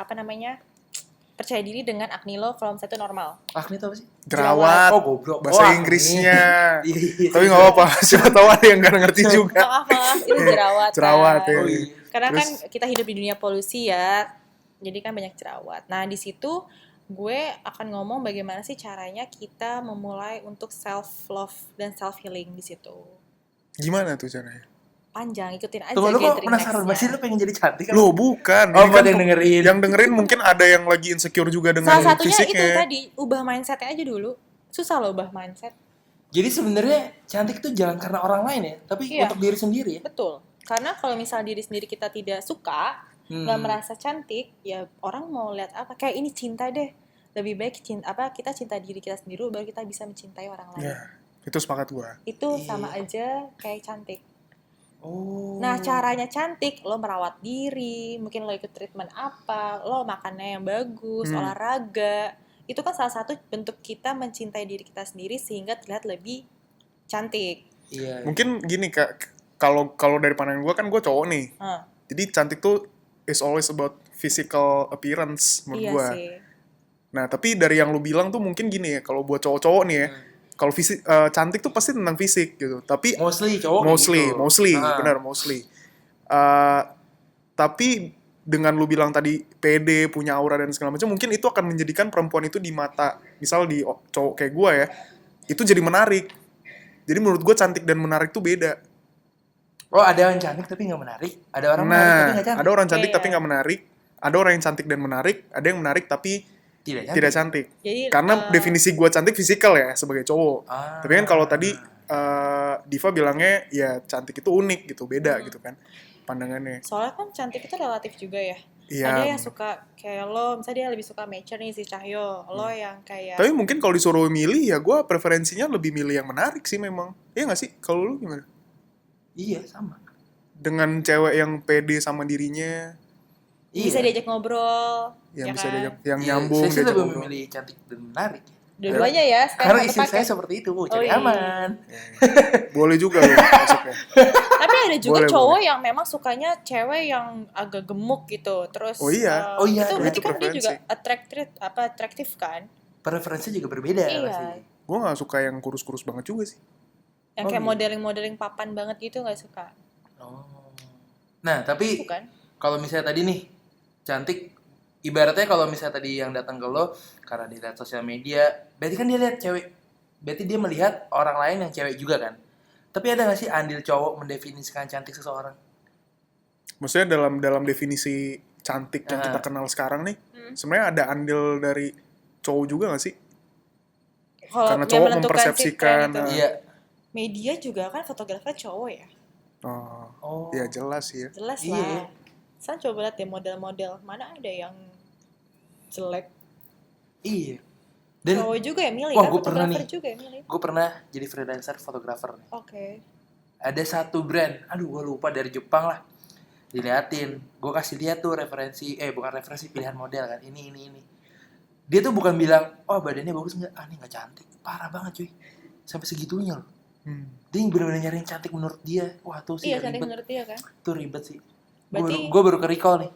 percaya diri dengan acne lo kalau misalnya itu normal. Acne itu apa sih? Jerawat. Oh goblok. Bahasa Oh, Inggrisnya. Iya. Tapi nggak apa-apa. Siapa tahu ada yang nggak ngerti juga. Maaf, itu jerawat. Jerawat kan. ya. Oh, iya. Karena Terus? kan kita hidup di dunia polusi ya, jadi kan banyak jerawat. Nah di situ gue akan ngomong bagaimana sih caranya kita memulai untuk self love dan self healing di situ. Gimana tuh caranya? Panjang, ikutin aja Tunggu, lu kok gathering penasaran nextnya. masih lu pengen jadi cantik kan? Loh bukan. Oh, Ini buat yang dengerin. Yang dengerin mungkin ada yang lagi insecure juga dengan Salah satunya itu fisiknya. tadi, ubah mindsetnya aja dulu. Susah loh ubah mindset. Jadi sebenarnya cantik itu jangan karena orang lain ya, tapi Iya. untuk diri sendiri ya. Betul. Karena kalau misalnya diri sendiri kita tidak suka, nggak merasa cantik, ya orang mau lihat apa? Kayak ini cinta deh. Lebih baik kita cinta diri kita sendiri baru kita bisa mencintai orang lain. Ya, itu sepakat gua. Itu Iya. sama aja kayak cantik. Oh. Nah, caranya cantik, lo merawat diri, mungkin lo ikut treatment apa, lo makannya yang bagus, olahraga. Itu kan salah satu bentuk kita mencintai diri kita sendiri sehingga terlihat lebih cantik. Iya. Mungkin gini Kak, kalau dari pandangan gua kan gua cowok nih. Jadi cantik tuh is always about physical appearance menurut Iya gua. sih. Nah, tapi dari yang lu bilang tuh mungkin gini ya, kalau buat cowok-cowok nih ya, kalau fisik cantik tuh pasti tentang fisik gitu. Tapi Mostly cowok mostly, gitu. benar mostly. Tapi dengan lu bilang tadi pede, punya aura dan segala macam, mungkin itu akan menjadikan perempuan itu di mata, misal di cowok kayak gua ya, itu jadi menarik. Jadi menurut gua cantik dan menarik tuh beda. Oh, ada yang cantik tapi nggak menarik. Ada orang menarik tapi nggak cantik. Ada orang cantik Iya. tapi nggak menarik. Ada orang yang cantik dan menarik. Ada yang menarik tapi tidak cantik. Jadi Karena definisi gue cantik fisikal ya sebagai cowok. Tapi kan kalau tadi Diva bilangnya ya cantik itu unik gitu, beda gitu kan pandangannya. soalnya kan cantik itu relatif juga ya. Iya. Ada yang suka kayak lo, misalnya dia lebih suka mature nih si Cahyo. Lo yang kayak Tapi mungkin kalau disuruh milih ya gue preferensinya lebih milih yang menarik sih memang. Iya nggak sih? Kalau lu gimana? Iya, sama. Dengan cewek yang pede sama dirinya, bisa diajak ngobrol, yang ya bisa kan? diajak, yang Iya, nyambung, saya sih diajak lebih ngobrol. memilih cantik dan menarik. Dua-duanya ya, Karena satu istri saya paket. seperti itu, Bu. Cari iya. aman. Boleh juga loh masuknya. Tapi ada juga Boleh, cowok yang memang sukanya cewek yang agak gemuk gitu. Terus Oh iya. Oh iya, itu itu berarti kan dia preferensi. juga atraktif kan? Preferensi juga berbeda Iya. pasti. Gue nggak suka yang kurus-kurus banget juga sih. Yang Oh, kayak iya. modeling-modeling papan banget gitu nggak suka. Oh. Nah, tapi Bukan? kalau misalnya tadi nih cantik, ibaratnya kalau misalnya tadi yang datang ke lo karena dia lihat sosial media, berarti kan dia lihat cewek, berarti dia melihat orang lain yang cewek juga kan. Tapi ada nggak sih andil cowok mendefinisikan cantik seseorang? Maksudnya dalam definisi cantik yang kita Ah. kenal sekarang nih, sebenarnya ada andil dari cowok juga nggak sih? Kalau Karena yang cowok menentukan si mempersepsikan, tren itu, Iya. media juga kan fotografer cowok ya. Oh. ya jelas sih ya. Jelas Iya. lah. Saya coba lihat deh model-model mana ada yang jelek. Iya. Dan Cowok juga ya milih wah, kan, gue pernah fotografer nih. juga ya milih. Gue pernah jadi freelancer fotografer nih. Oke. Ada satu brand, aduh gue lupa, dari Jepang lah. Diliatin, gue kasih lihat tuh referensi, bukan referensi, pilihan model kan, ini. Dia tuh bukan bilang, oh badannya bagus nggak, ini nggak cantik, parah banget cuy, sampai segitunya loh. Dia yang benar-benar nyari yang cantik menurut dia. Wah tuh sih Iya, cantik ribet, menurut dia kan. tuh ribet sih. Berarti- Gue baru ke recall nih.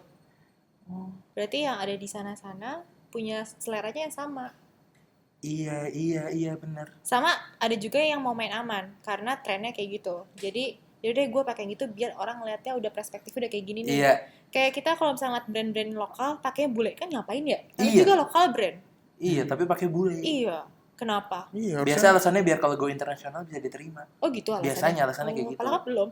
Berarti yang ada di sana-sana punya seleranya yang sama. Iya benar. Sama ada juga yang mau main aman karena trennya kayak gitu. Jadi yaudah gue pakai yang gitu biar orang ngeliatnya udah perspektifnya udah kayak gini nih. Iya, Kayak kita kalau misalnya ngeliat brand-brand lokal pakai bule kan ngapain ya? Tapi Iya. juga lokal brand. iya tapi pakai bule. Iya. Kenapa? Iya, Biasa harusnya alasannya biar kalau go internasional bisa diterima. Oh gitu alasannya. Biasanya alasannya kayak gitu. Padahal kan belum.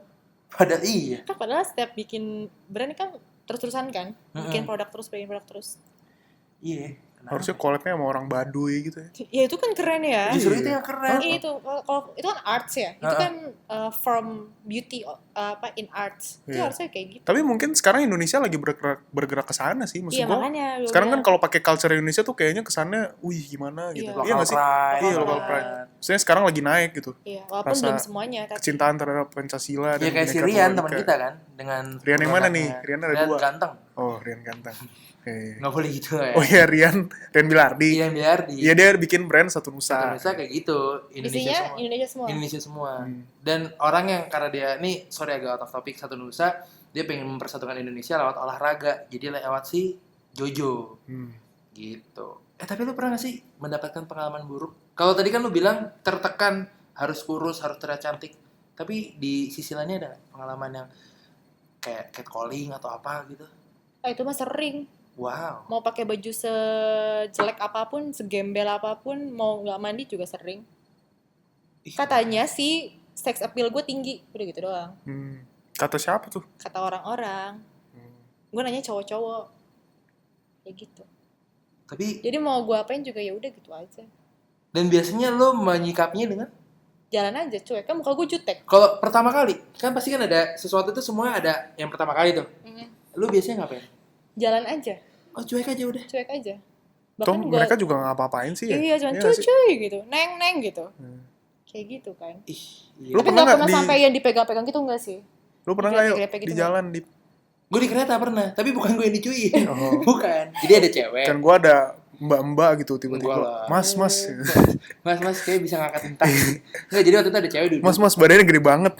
Padahal iya. Kan padahal setiap bikin brand kan terus-terusan kan. Bikin Mm-mm. produk terus, bikin produk terus. Iya. Kenapa? harusnya collabnya sama orang Baduy gitu ya. Ya itu kan keren ya. Justru Iya. itu yang keren. Itu kalau itu kan arts ya. Itu kan from beauty in arts. Itu Iya. harusnya kayak gitu. Tapi mungkin sekarang Indonesia lagi bergerak ke sana sih, maksud Iya gua. makanya. gua Sekarang kan bilang. kalau pakai culture Indonesia tuh kayaknya kesannya, wih gimana gitu. Iya. Iya nggak sih? pride. Iya, Local local pride. pride. Maksudnya sekarang lagi naik gitu. Iya, walaupun Rasa belum semuanya tapi Kecintaan terhadap Pancasila Ya dan kayak si Bhinneka Rian Tunggal teman Ika. kita kan dengan Rian yang mana nih? produknya. Rian ada dua. Ganteng. Oh, Rian ganteng. Nggak boleh gitu ya. Oh iya, Rian Bilardi. Iya Bilardi. Iya, dia bikin brand Satu Nusa. Indonesia kayak gitu. Indonesia isinya semua. Indonesia semua. Indonesia semua. Dan orang yang karena dia nih, sorry agak out of topic, Satu Nusa, dia pengen mempersatukan Indonesia lewat olahraga. Jadi lewat si Jojo. Gitu. Tapi lu pernah gak sih mendapatkan pengalaman buruk? Kalau tadi kan lu bilang tertekan, harus kurus, harus terlihat cantik. Tapi di sisi lainnya ada pengalaman yang kayak catcalling atau apa gitu? Itu mah sering. Wow. Mau pakai baju sejelek apapun, segembel apapun, mau nggak mandi juga sering. Ih, Katanya sih sex appeal gue tinggi, udah gitu doang. Kata siapa tuh? Kata orang-orang. Gue nanya cowok-cowok, kayak gitu. Tapi Jadi mau gue apain juga ya udah gitu aja. dan biasanya lo menyikapinya dengan Jalan aja cuek, kan muka gue jutek. kalau pertama kali kan pasti kan ada sesuatu itu semua ada yang pertama kali tuh. Lu biasanya ngapain? Jalan aja, Oh cuek aja udah. cuek aja. Toh Bahkan mereka juga nggak apa-apain sih ya. iya cuman Iya nggak sih? cuy gitu, neng gitu. Kayak gitu kan. Ih, iya. Lu Tapi pernah nggak pernah nggak sampai yang dipegang-pegang gitu nggak sih? Lu pernah nggak yuk Grepe-grepe gitu di nggak? jalan di Gue di kereta pernah, tapi bukan gue yang dicuiin. Oh. Bukan. Jadi ada cewek. kan gua ada mbak-mbak gitu Enggak tiba-tiba. lah. Mas. Mas kayak bisa ngangkatin tas. Enggak, jadi waktu itu ada cewek duduk. Mas badannya gede banget.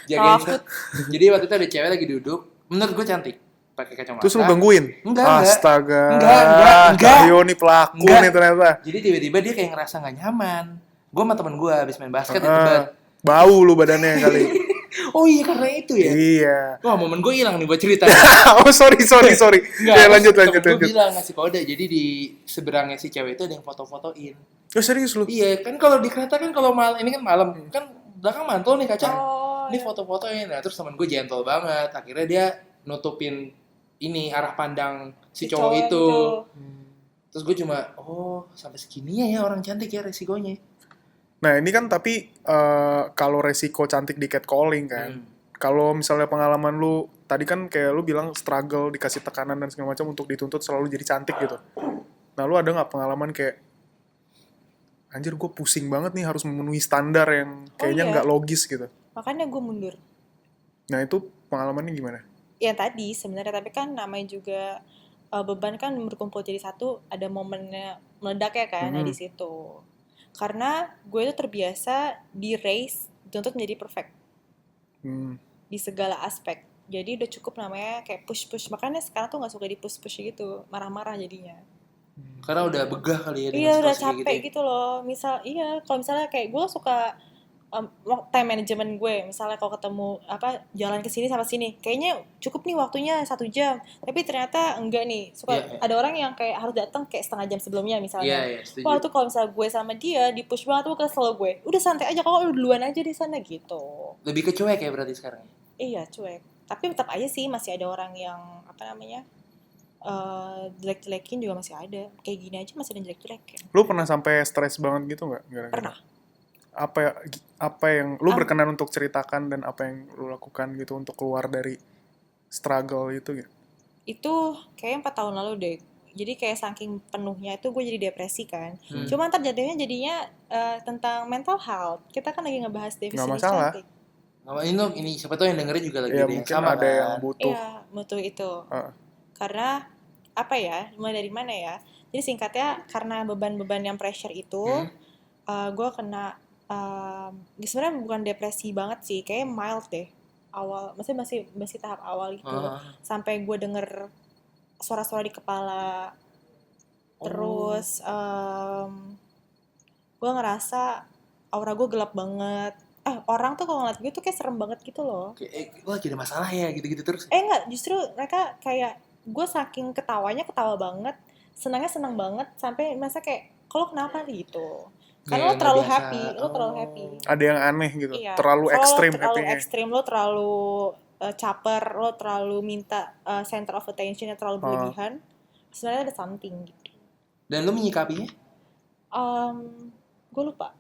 Jagain. Takut. Jadi waktu itu ada cewek lagi duduk. Menurut gue cantik. Pakai kacamata. Terus lu gangguin? Enggak. Astaga. Enggak. Cahyo nih pelaku Enggak. nih ternyata. Jadi tiba-tiba dia kayak ngerasa gak nyaman. Gue sama temen gue habis main basket di Tebet. Bau lu badannya kali. Oh iya karena itu ya. Iya. Wah momen gue hilang nih buat cerita. Oh sorry. Ya lanjut. Gue bilang ngasih kode. Jadi di seberangnya si cewek itu ada yang foto-fotoin. Oh serius lu? Iya kan kalau di kereta kan kalau malam ini kan malam kan belakang mantul nih kaca. Oh, Ini foto-fotoin. Nah terus temen gue gentle banget. Akhirnya dia nutupin ini arah pandang si cowok itu. Terus gue cuma sampai segininya ya orang cantik ya resikonya. Nah ini kan tapi kalau resiko cantik di catcalling kan. Kalau misalnya pengalaman lu tadi kan kayak lu bilang struggle dikasih tekanan dan segala macam untuk dituntut selalu jadi cantik gitu. Nah lu ada nggak pengalaman kayak anjir gue pusing banget nih harus memenuhi standar yang kayaknya iya. nggak logis gitu. makanya gue mundur. Nah itu pengalamannya gimana? Ya tadi sebenarnya, tapi kan namanya juga beban kan berkumpul jadi satu, ada momennya meledak ya kan di situ. Karena gue itu terbiasa di race dituntut menjadi perfect di segala aspek. Jadi udah cukup namanya kayak push. Makanya sekarang tuh nggak suka di push gitu, marah-marah jadinya. Karena udah begah kali ya dengan Iya udah situasi kayak capek gitu. gitu loh. Kalau misalnya kayak gue suka time management gue, misalnya kalau ketemu jalan ke sini sama sini kayaknya cukup nih waktunya 1 jam, tapi ternyata enggak nih, suka Iya, iya. ada orang yang kayak harus datang kayak setengah jam sebelumnya misalnya. Iya, setuju. Wah tuh kalau misalnya gue sama dia di push banget tuh kesel gue, udah santai aja kalau lu duluan aja di sana gitu. Lebih ke cuek ya berarti sekarang. Iya cuek, tapi tetap aja sih masih ada orang yang jelek-jelekin juga masih ada, kayak gini aja masih ada yang jelek-jelekin. Lu pernah sampai stres banget gitu nggak? Pernah. Apa yang lu berkenan untuk ceritakan dan apa yang lu lakukan gitu untuk keluar dari struggle itu gitu? Itu kayak 4 tahun lalu deh. Jadi kayak saking penuhnya itu gue jadi depresi kan. Cuma ntar jadinya tentang mental health. Kita kan lagi ngebahas definisi Nggak masalah. cantik. Ini siapa tahu yang dengerin juga lagi Ya ada yang mungkin sama ada kan. yang butuh. Iya, butuh itu. Heeh. Karena mulai dari mana ya? Jadi singkatnya karena beban-beban yang pressure itu, gue kena sebenarnya bukan depresi banget sih, kayak mild deh. Maksudnya masih tahap awal gitu. Sampai gue denger suara-suara di kepala. Terus gue ngerasa aura gue gelap banget. Orang tuh kalau ngeliat gue tuh kayak serem banget gitu loh. Kayak lagi ada masalah ya gitu-gitu terus. Enggak, justru mereka kayak gue saking ketawanya ketawa banget, senangnya senang banget, sampai merasa kayak kalau kenapa gitu. Karena lo terlalu happy, Ada yang aneh gitu. Iya. Terlalu Kalau ekstrim lo terlalu happy-nya. ekstrim, lo terlalu caper, lo terlalu minta center of attention yang terlalu berlebihan. Sebenarnya ada something gitu. Dan lu menyikapinya? Gue lupa.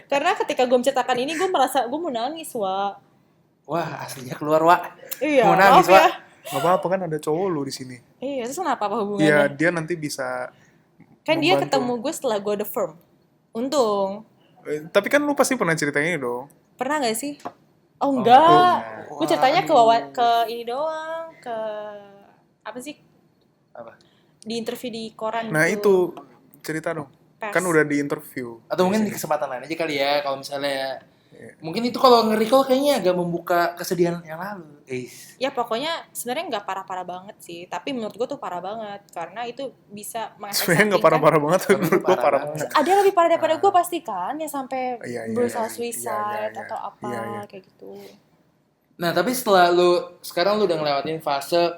Karena ketika gue menceritakan ini, gue merasa gue mau nangis, Wak. Wah, aslinya keluar, Wak. Iya, Mau nangis, maaf ya. Wak. Gak apa-apa kan ada cowok lu di sini. Iya, terus kenapa apa Iya, hubungannya? dia nanti bisa Kan dia membantu. ketemu gue setelah gue udah firm. Untung. Tapi kan lu pasti pernah ceritain ini dong. Pernah gak sih? Oh enggak. Gue ceritanya ke ini doang, ke apa sih? Apa? Di interview di koran Nah gitu. itu cerita dong. Pers. Kan udah di interview. Atau mungkin di kesempatan lain aja kali ya, kalau misalnya mungkin itu kalau nge-recall kayaknya agak membuka kesedihan yang lalu. Ya pokoknya sebenarnya nggak parah-parah banget sih, tapi menurut gue tuh parah banget karena itu bisa mengefek Sebenarnya nggak parah-parah banget, tapi Tapi menurut gue parah parah banget. banget. Ada yang lebih parah daripada gue pasti kan, yang sampai Iya, berusaha iya, suicide iya. atau apa Iya, iya. kayak gitu. Nah, tapi sekarang lu udah ngelewatin fase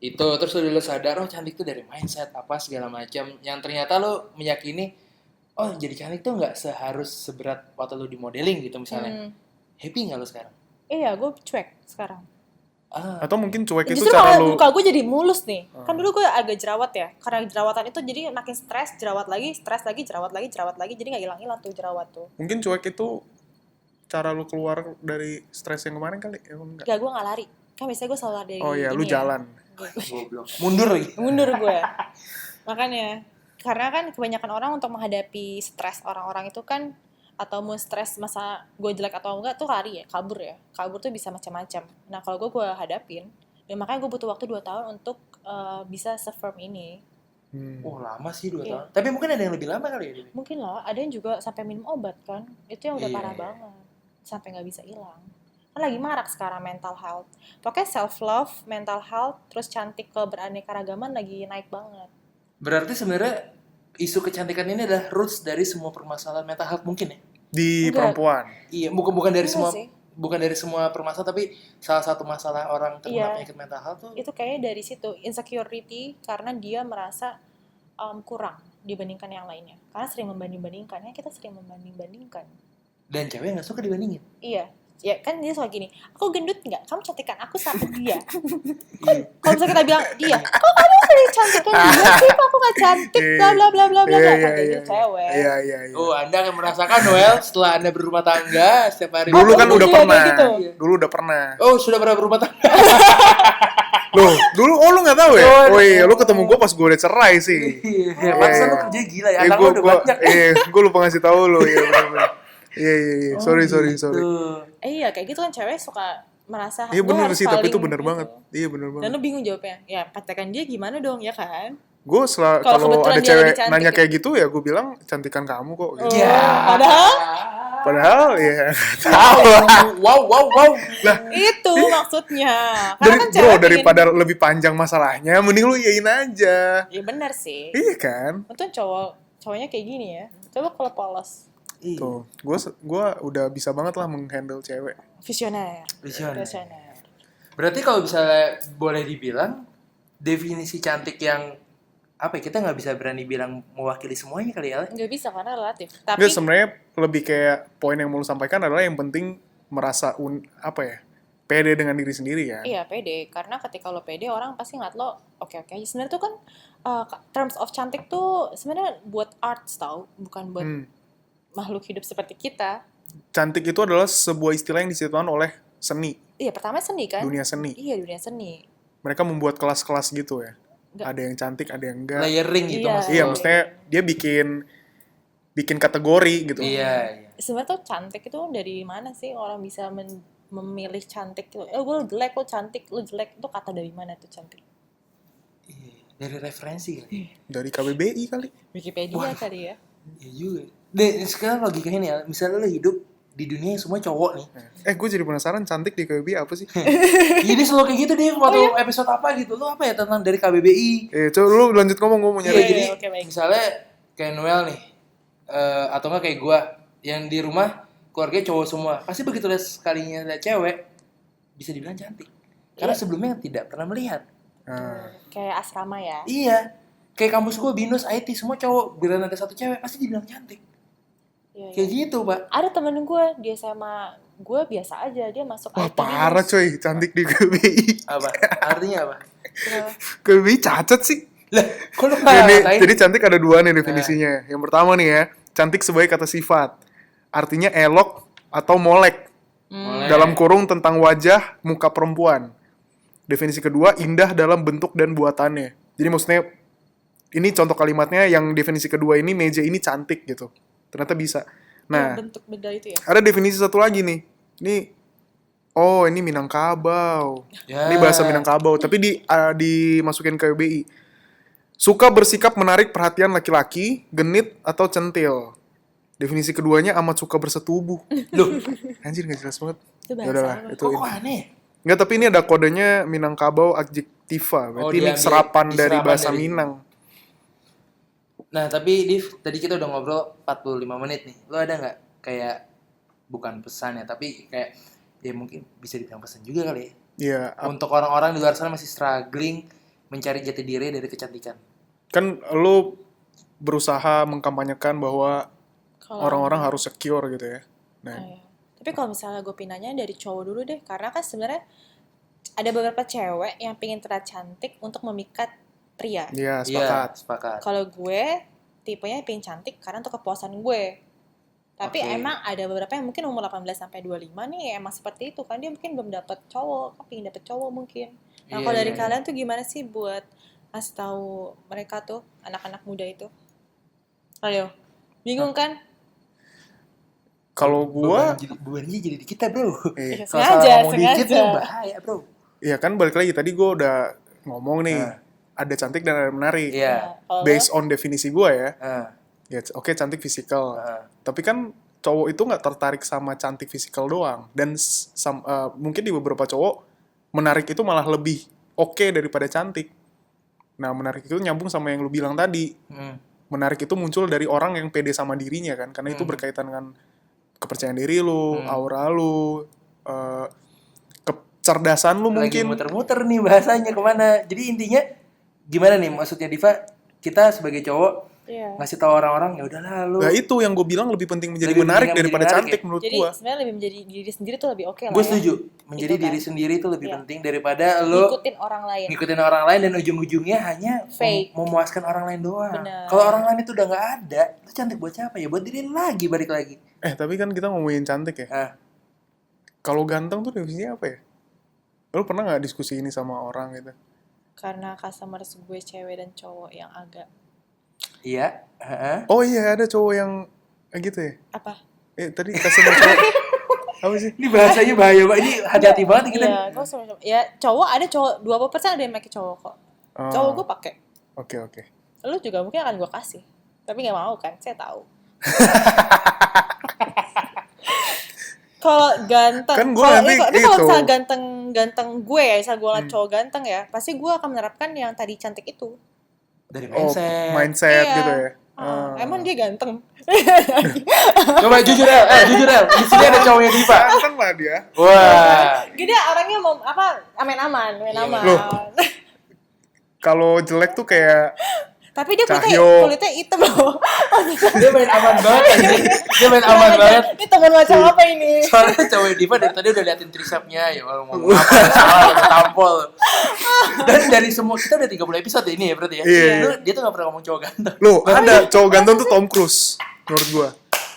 itu, terus lu sadar, oh cantik tuh dari mindset, apa segala macam, yang ternyata lu meyakini, oh jadi cantik tuh nggak seberat waktu lu di modeling gitu misalnya. Happy nggak lu sekarang? Iya, gue cuek sekarang. Atau mungkin cuek itu Justru cara malah lu. muka gue jadi mulus nih. Kan dulu gue agak jerawat ya. Karena jerawatan itu jadi makin stres, jerawat lagi, jerawat lagi. Jadi gak hilang-hilang tuh jerawat tuh. Mungkin cuek itu cara lu keluar dari stres yang kemarin kali. Enggak. Gak, gue gak lari. Kan biasanya gue selalu lari dari Oh iya, ini lu ya. jalan. Goblok. Mundur lagi. Mundur gue. Makanya. Karena kan kebanyakan orang untuk menghadapi stres orang-orang itu kan, atau mau stres masa gue jelek atau enggak tuh lari ya, kabur tuh bisa macam-macam. Nah kalau gue hadapin, dan makanya gue butuh waktu 2 tahun untuk bisa se-firm ini. Oh lama sih 2 Iya. tahun. Tapi mungkin ada yang lebih lama kali ya. Dewi? Mungkin lah, ada yang juga sampai minum obat kan, itu yang udah Iya, parah iya. banget, sampai nggak bisa hilang. Kan lagi marak sekarang mental health, pokoknya self love, mental health, terus cantik keberaneka-ragaman lagi naik banget. Berarti sebenarnya isu kecantikan ini adalah roots dari semua permasalahan mental health mungkin ya? Di Enggak. perempuan. Iya, bukan dari Enggak semua sih. bukan dari semua permasalahan, tapi salah satu masalah orang terkena Iya. penyakit mental health tuh. Itu kayaknya dari situ, insecurity, karena dia merasa kurang dibandingkan yang lainnya. Karena sering membanding-bandingkan, ya kita sering membanding-bandingkan. Dan cewek nggak suka dibandingin. Iya, ya kan dia suka gini, aku gendut nggak? Kamu cantikkan aku sama dia. Kalau misalnya kita bilang dia, kok kamu lebih cantikkan dia sih? Kok aku nggak cantik? Bla bla bla bla bla. Kan jadi cewek. Iya. Oh, Anda akan merasakan Noel setelah Anda berumah tangga setiap hari. Dulu kan Aku udah juga pernah. kayak gitu. Dulu udah pernah. Oh, sudah pernah berumah tangga. Loh, dulu lu nggak tahu ya? Oh, Oh iya, lu ketemu gue pas gue udah cerai sih. Iya, pantesan lu kerja gila ya. Anak lu udah banyak. Gue lupa ngasih tahu lu. Iya benar. Iya. Sorry. Tuh. Iya, kayak gitu kan cewek suka merasa Iya gua bener harus sih, tapi itu paling bener gitu. banget. Iya bener Dan banget. lu bingung jawabnya. Ya, patekan dia gimana dong, ya kan? Gue Kalau kalau kebetulan ada dia cewek lagi cantik nanya ya. kayak gitu ya gue bilang cantikan kamu kok. Gitu. Ya. Padahal ya. Wow. Lah, itu maksudnya. Karena kan cewek daripada lebih panjang masalahnya, mending lu iyain aja. Iya benar sih. Iya kan? Untung cowoknya kayak gini ya. Coba kalau polos. Iya. Tuh, gue udah bisa banget lah menghandle cewek. Visioner. Visioner. Visioner. Berarti kalau misalnya boleh dibilang definisi cantik yang apa ya, kita nggak bisa berani bilang mewakili semuanya kali ya. Nggak bisa karena relatif. Nggak, Tapi sebenarnya lebih kayak poin yang mau lu sampaikan adalah yang penting merasa pede dengan diri sendiri kan. iya pede, karena ketika lo pede orang pasti ngeliat lo oke-oke aja. Sebenarnya tuh kan terms of cantik tuh sebenarnya buat arts tau, bukan buat makhluk hidup seperti kita. Cantik itu adalah sebuah istilah yang diciptakan oleh seni, Iya pertama seni kan. dunia seni. Iya dunia seni. Mereka membuat kelas-kelas gitu ya. Nggak. Ada yang cantik, ada yang enggak. Layering gitu Iya. maksudnya. Iya, maksudnya dia bikin kategori gitu. Iya, iya. Sebenarnya tuh cantik itu dari mana sih orang bisa memilih cantik itu? Gue jelek, lo cantik, lo jelek, itu kata dari mana tuh cantik? Iya. Dari referensi kali. Dari KBBI kali. Wikipedia kali ya. Iya juga. Deh, sekarang logikanya nih ya, misalnya lo hidup di dunia yang semua cowok nih. Gue jadi penasaran cantik di KBBI apa sih? Jadi selalu kayak gitu deh waktu episode apa gitu. Lo apa ya tentang dari KBBI? Coba lu lanjut ngomong, gue mau Iya, nyari. jadi oke, baik. misalnya kayak Noel nih, atau enggak kayak gua yang di rumah keluarga cowok semua, pasti begitu lihat sekalinya lihat cewek bisa dibilang cantik. Karena Iya. sebelumnya tidak pernah melihat. Nah, Kayak asrama ya. Iya, kayak kampus gua BINUS IT semua cowok, bila ada satu cewek pasti dibilang cantik. Iya, Kayak iya. gitu, Pak. Ada temen gue di SMA, gue biasa aja, dia masuk wah IT parah Binus. coy, cantik di KBBI. Apa? Artinya apa? Kenapa? KBBI cacat sih. Lah, kok lu nggak ngatain? Jadi cantik ada dua nih definisinya. Yang pertama nih ya, cantik sebagai kata sifat. Artinya elok atau molek. Boleh. Dalam kurung tentang wajah, muka perempuan. Definisi kedua, indah dalam bentuk dan buatannya. Jadi maksudnya, ini contoh kalimatnya yang definisi kedua ini, meja ini cantik gitu. Ternyata bisa. Nah, Bentuk beda itu ya. ada definisi satu lagi nih. Ini Minangkabau. Ya. Ini bahasa Minangkabau, tapi dimasukin ke KBBI. Suka bersikap menarik perhatian laki-laki, genit atau centil. Definisi keduanya amat suka bersetubuh. Loh, Anjir gak jelas banget. Itu bahasa Yaudahlah, apa? itu kok aneh? Enggak, tapi ini ada kodenya Minangkabau adjektiva. Berarti ini diambil- serapan dari diserapan bahasa dari- Minang. Nah, tapi Div, tadi kita udah ngobrol 45 menit nih. Lo ada nggak kayak, bukan pesan ya, tapi kayak, ya mungkin bisa dibilang pesan juga kali ya. Iya, Untuk orang-orang di luar sana masih struggling mencari jati diri dari kecantikan. kan lu berusaha mengkampanyekan bahwa Kalau- orang-orang harus secure gitu ya. Nah, Iya. Tapi kalau misalnya gue pinanya dari cowok dulu deh, karena kan sebenarnya ada beberapa cewek yang pengen terlihat cantik untuk memikat pria. iya Iya, sepakat. sepakat. Kalau gue tipenya pengen cantik karena untuk kepuasan gue. Tapi Oke. emang ada beberapa yang mungkin umur 18 sampai 25 nih emang seperti itu kan, dia mungkin belum dapet cowok, kan pengen dapet cowok mungkin. Nah, Iya, kalau dari iya. kalian tuh gimana sih buat ngasih tahu mereka tuh, anak-anak muda itu? Ayo. Bingung kan? Kalau gua Bebannya jadi di kita, bro. eh, Kalau Sengaja, salah ngomong dikit sengaja. tuh bahaya, bro. iya kan balik lagi tadi gua udah ngomong nih, Ah. ada cantik dan ada menarik. Iya. Nah, kalau Based on definisi gua ya. Ah, Ya oke, cantik fisikal. ah. Tapi kan cowok itu nggak tertarik sama cantik fisikal doang. Dan mungkin di beberapa cowok menarik itu malah lebih oke daripada cantik. Nah, menarik itu nyambung sama yang lu bilang tadi. Hmm. Menarik itu muncul dari orang yang pede sama dirinya kan, karena itu berkaitan dengan kepercayaan diri lu, aura lu, kecerdasan lu Lagi mungkin. muter-muter nih bahasanya kemana. Jadi intinya gimana nih maksudnya Diva? Kita sebagai cowok Iya. ngasih tahu orang-orang, ya udahlah lu. Nah, itu yang gue bilang lebih penting menjadi Lebih menarik penting daripada menjadi cantik menarik menurut Jadi gua. sebenarnya lebih menjadi diri sendiri tuh lebih oke lah. Gue ya. setuju. Menjadi Itu kan. diri sendiri itu lebih Iya. penting daripada lu Ngikutin orang lain. ngikutin orang lain dan ujung-ujungnya hanya Fake. memuaskan orang lain doang. Benar. Kalau orang lain itu udah nggak ada, lu cantik buat siapa ya? Buat diri lu lagi, balik lagi. Tapi kan kita ngomongin cantik ya. Ah, Kalau ganteng tuh definisinya apa ya? Lu pernah nggak diskusi ini sama orang gitu? Karena customers gue cewek dan cowok yang agak iya. Heeh. Oh iya, ada cowok yang gitu ya? apa? Tadi customer cowok. Apa sih? Ini bahasanya bahaya banget. Ini hati-hati banget kita. Iya, gue sama ya cowok ada cowok 20% ada yang pakai cowok kok. Oh, Cowok gue pakai. Oke. Lu juga mungkin akan gue kasih. Tapi nggak mau kan? Saya tahu. Kalau ganteng, Kan gue kalau nanti ini kalau itu. misalnya ganteng gue ya, misalnya gue liat cowok ganteng ya, pasti gue akan menerapkan yang tadi cantik itu. Dari Oh, mindset. mindset Iya. gitu ya. Emang dia ganteng? Coba jujur El. Di sini ada cowoknya Diva. Ganteng lah dia. Wah. Dia orangnya mau apa? Aman-aman, aman-aman. Loh. Kalau jelek tuh kayak Tapi dia Cahyo. kulitnya hitam loh. Dia main aman banget anjing. Dia main aman banget. Ini teman macam apa ini? Soalnya cowok Diva dari tadi udah liatin trisepnya ya kalau ngomong apa salah tampol. Dan dari semua kita udah 30 episode ini ya berarti ya. Iya. Dia tuh gak pernah ngomong cowok ganteng. Loh, ada cowok ganteng tuh Tom Cruise menurut gua.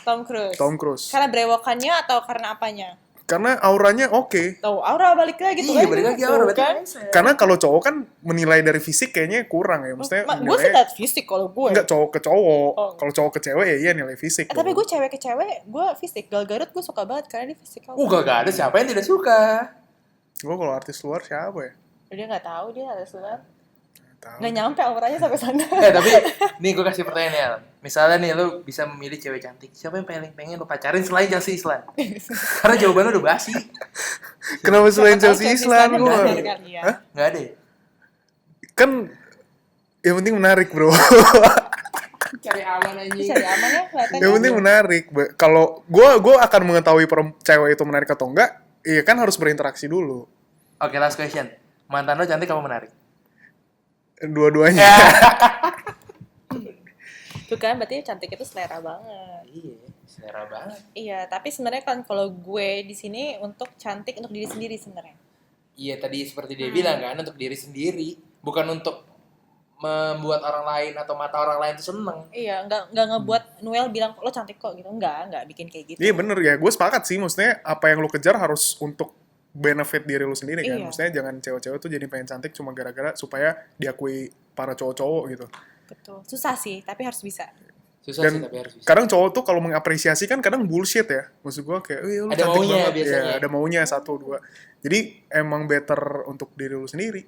Tom Cruise. Tom Cruise. Karena brewokannya atau karena apanya? Karena auranya oke. Tahu aura balik lagi tuh Iya, kan? balik lagi Tuh aura berarti kan? Karena kalau cowok kan menilai dari fisik kayaknya kurang ya. Maksudnya Gue sih liat fisik kalau gue. enggak cowok ke cowok. Oh. Kalau cowok ke cewek ya iya nilai fisik. Tapi gue cewek ke cewek, gue fisik. Gal Gadot gue suka banget karena dia fisik. Gak ada siapa yang tidak suka. Gue kalau artis luar siapa ya? Dia nggak tahu dia harus luar. Tahu. Nggak nyampe auranya sampai sana. Tapi nih gue kasih pertanyaan El. Misalnya nih lu bisa memilih cewek cantik, siapa yang paling pengen lu pacarin selain Chelsea Islan? Karena jawaban lu udah basi. Kenapa selain Siapa tahu Chelsea Islan Islannya gua? bener kan, iya. Hah? Gak ada ya? Kan yang penting menarik, Bro. Cari aman anjing. Cari aman ya kelihatannya. Yang penting menarik. Kalau gua akan mengetahui cewek itu menarik atau enggak, iya kan harus berinteraksi dulu. Oke, last question. Mantan lo cantik apa menarik? Dua-duanya. Tuh kan berarti cantik itu selera banget. Iya, selera banget. Iya, tapi sebenarnya kan kalau gue di sini untuk cantik untuk diri sendiri sebenarnya. Iya, tadi seperti dia bilang kan, untuk diri sendiri. Bukan untuk membuat orang lain atau mata orang lain tuh seneng. Iya, nggak ngebuat Noel bilang lo cantik kok gitu. Nggak bikin kayak gitu. Iya bener ya, gue sepakat sih. Maksudnya apa yang lu kejar harus untuk benefit diri lu sendiri kan. Iya. Maksudnya jangan cewek-cewek tuh jadi pengen cantik cuma gara-gara supaya diakui para cowok-cowok gitu. Betul. Susah sih, tapi harus bisa. Susah Dan sih, tapi harus bisa. kadang cowok tuh kalau mengapresiasi kan kadang bullshit ya. Maksud gue kayak, lu Ada cantik maunya banget. biasanya. Ya, ada maunya 1, 2. Jadi emang better untuk diri lu sendiri.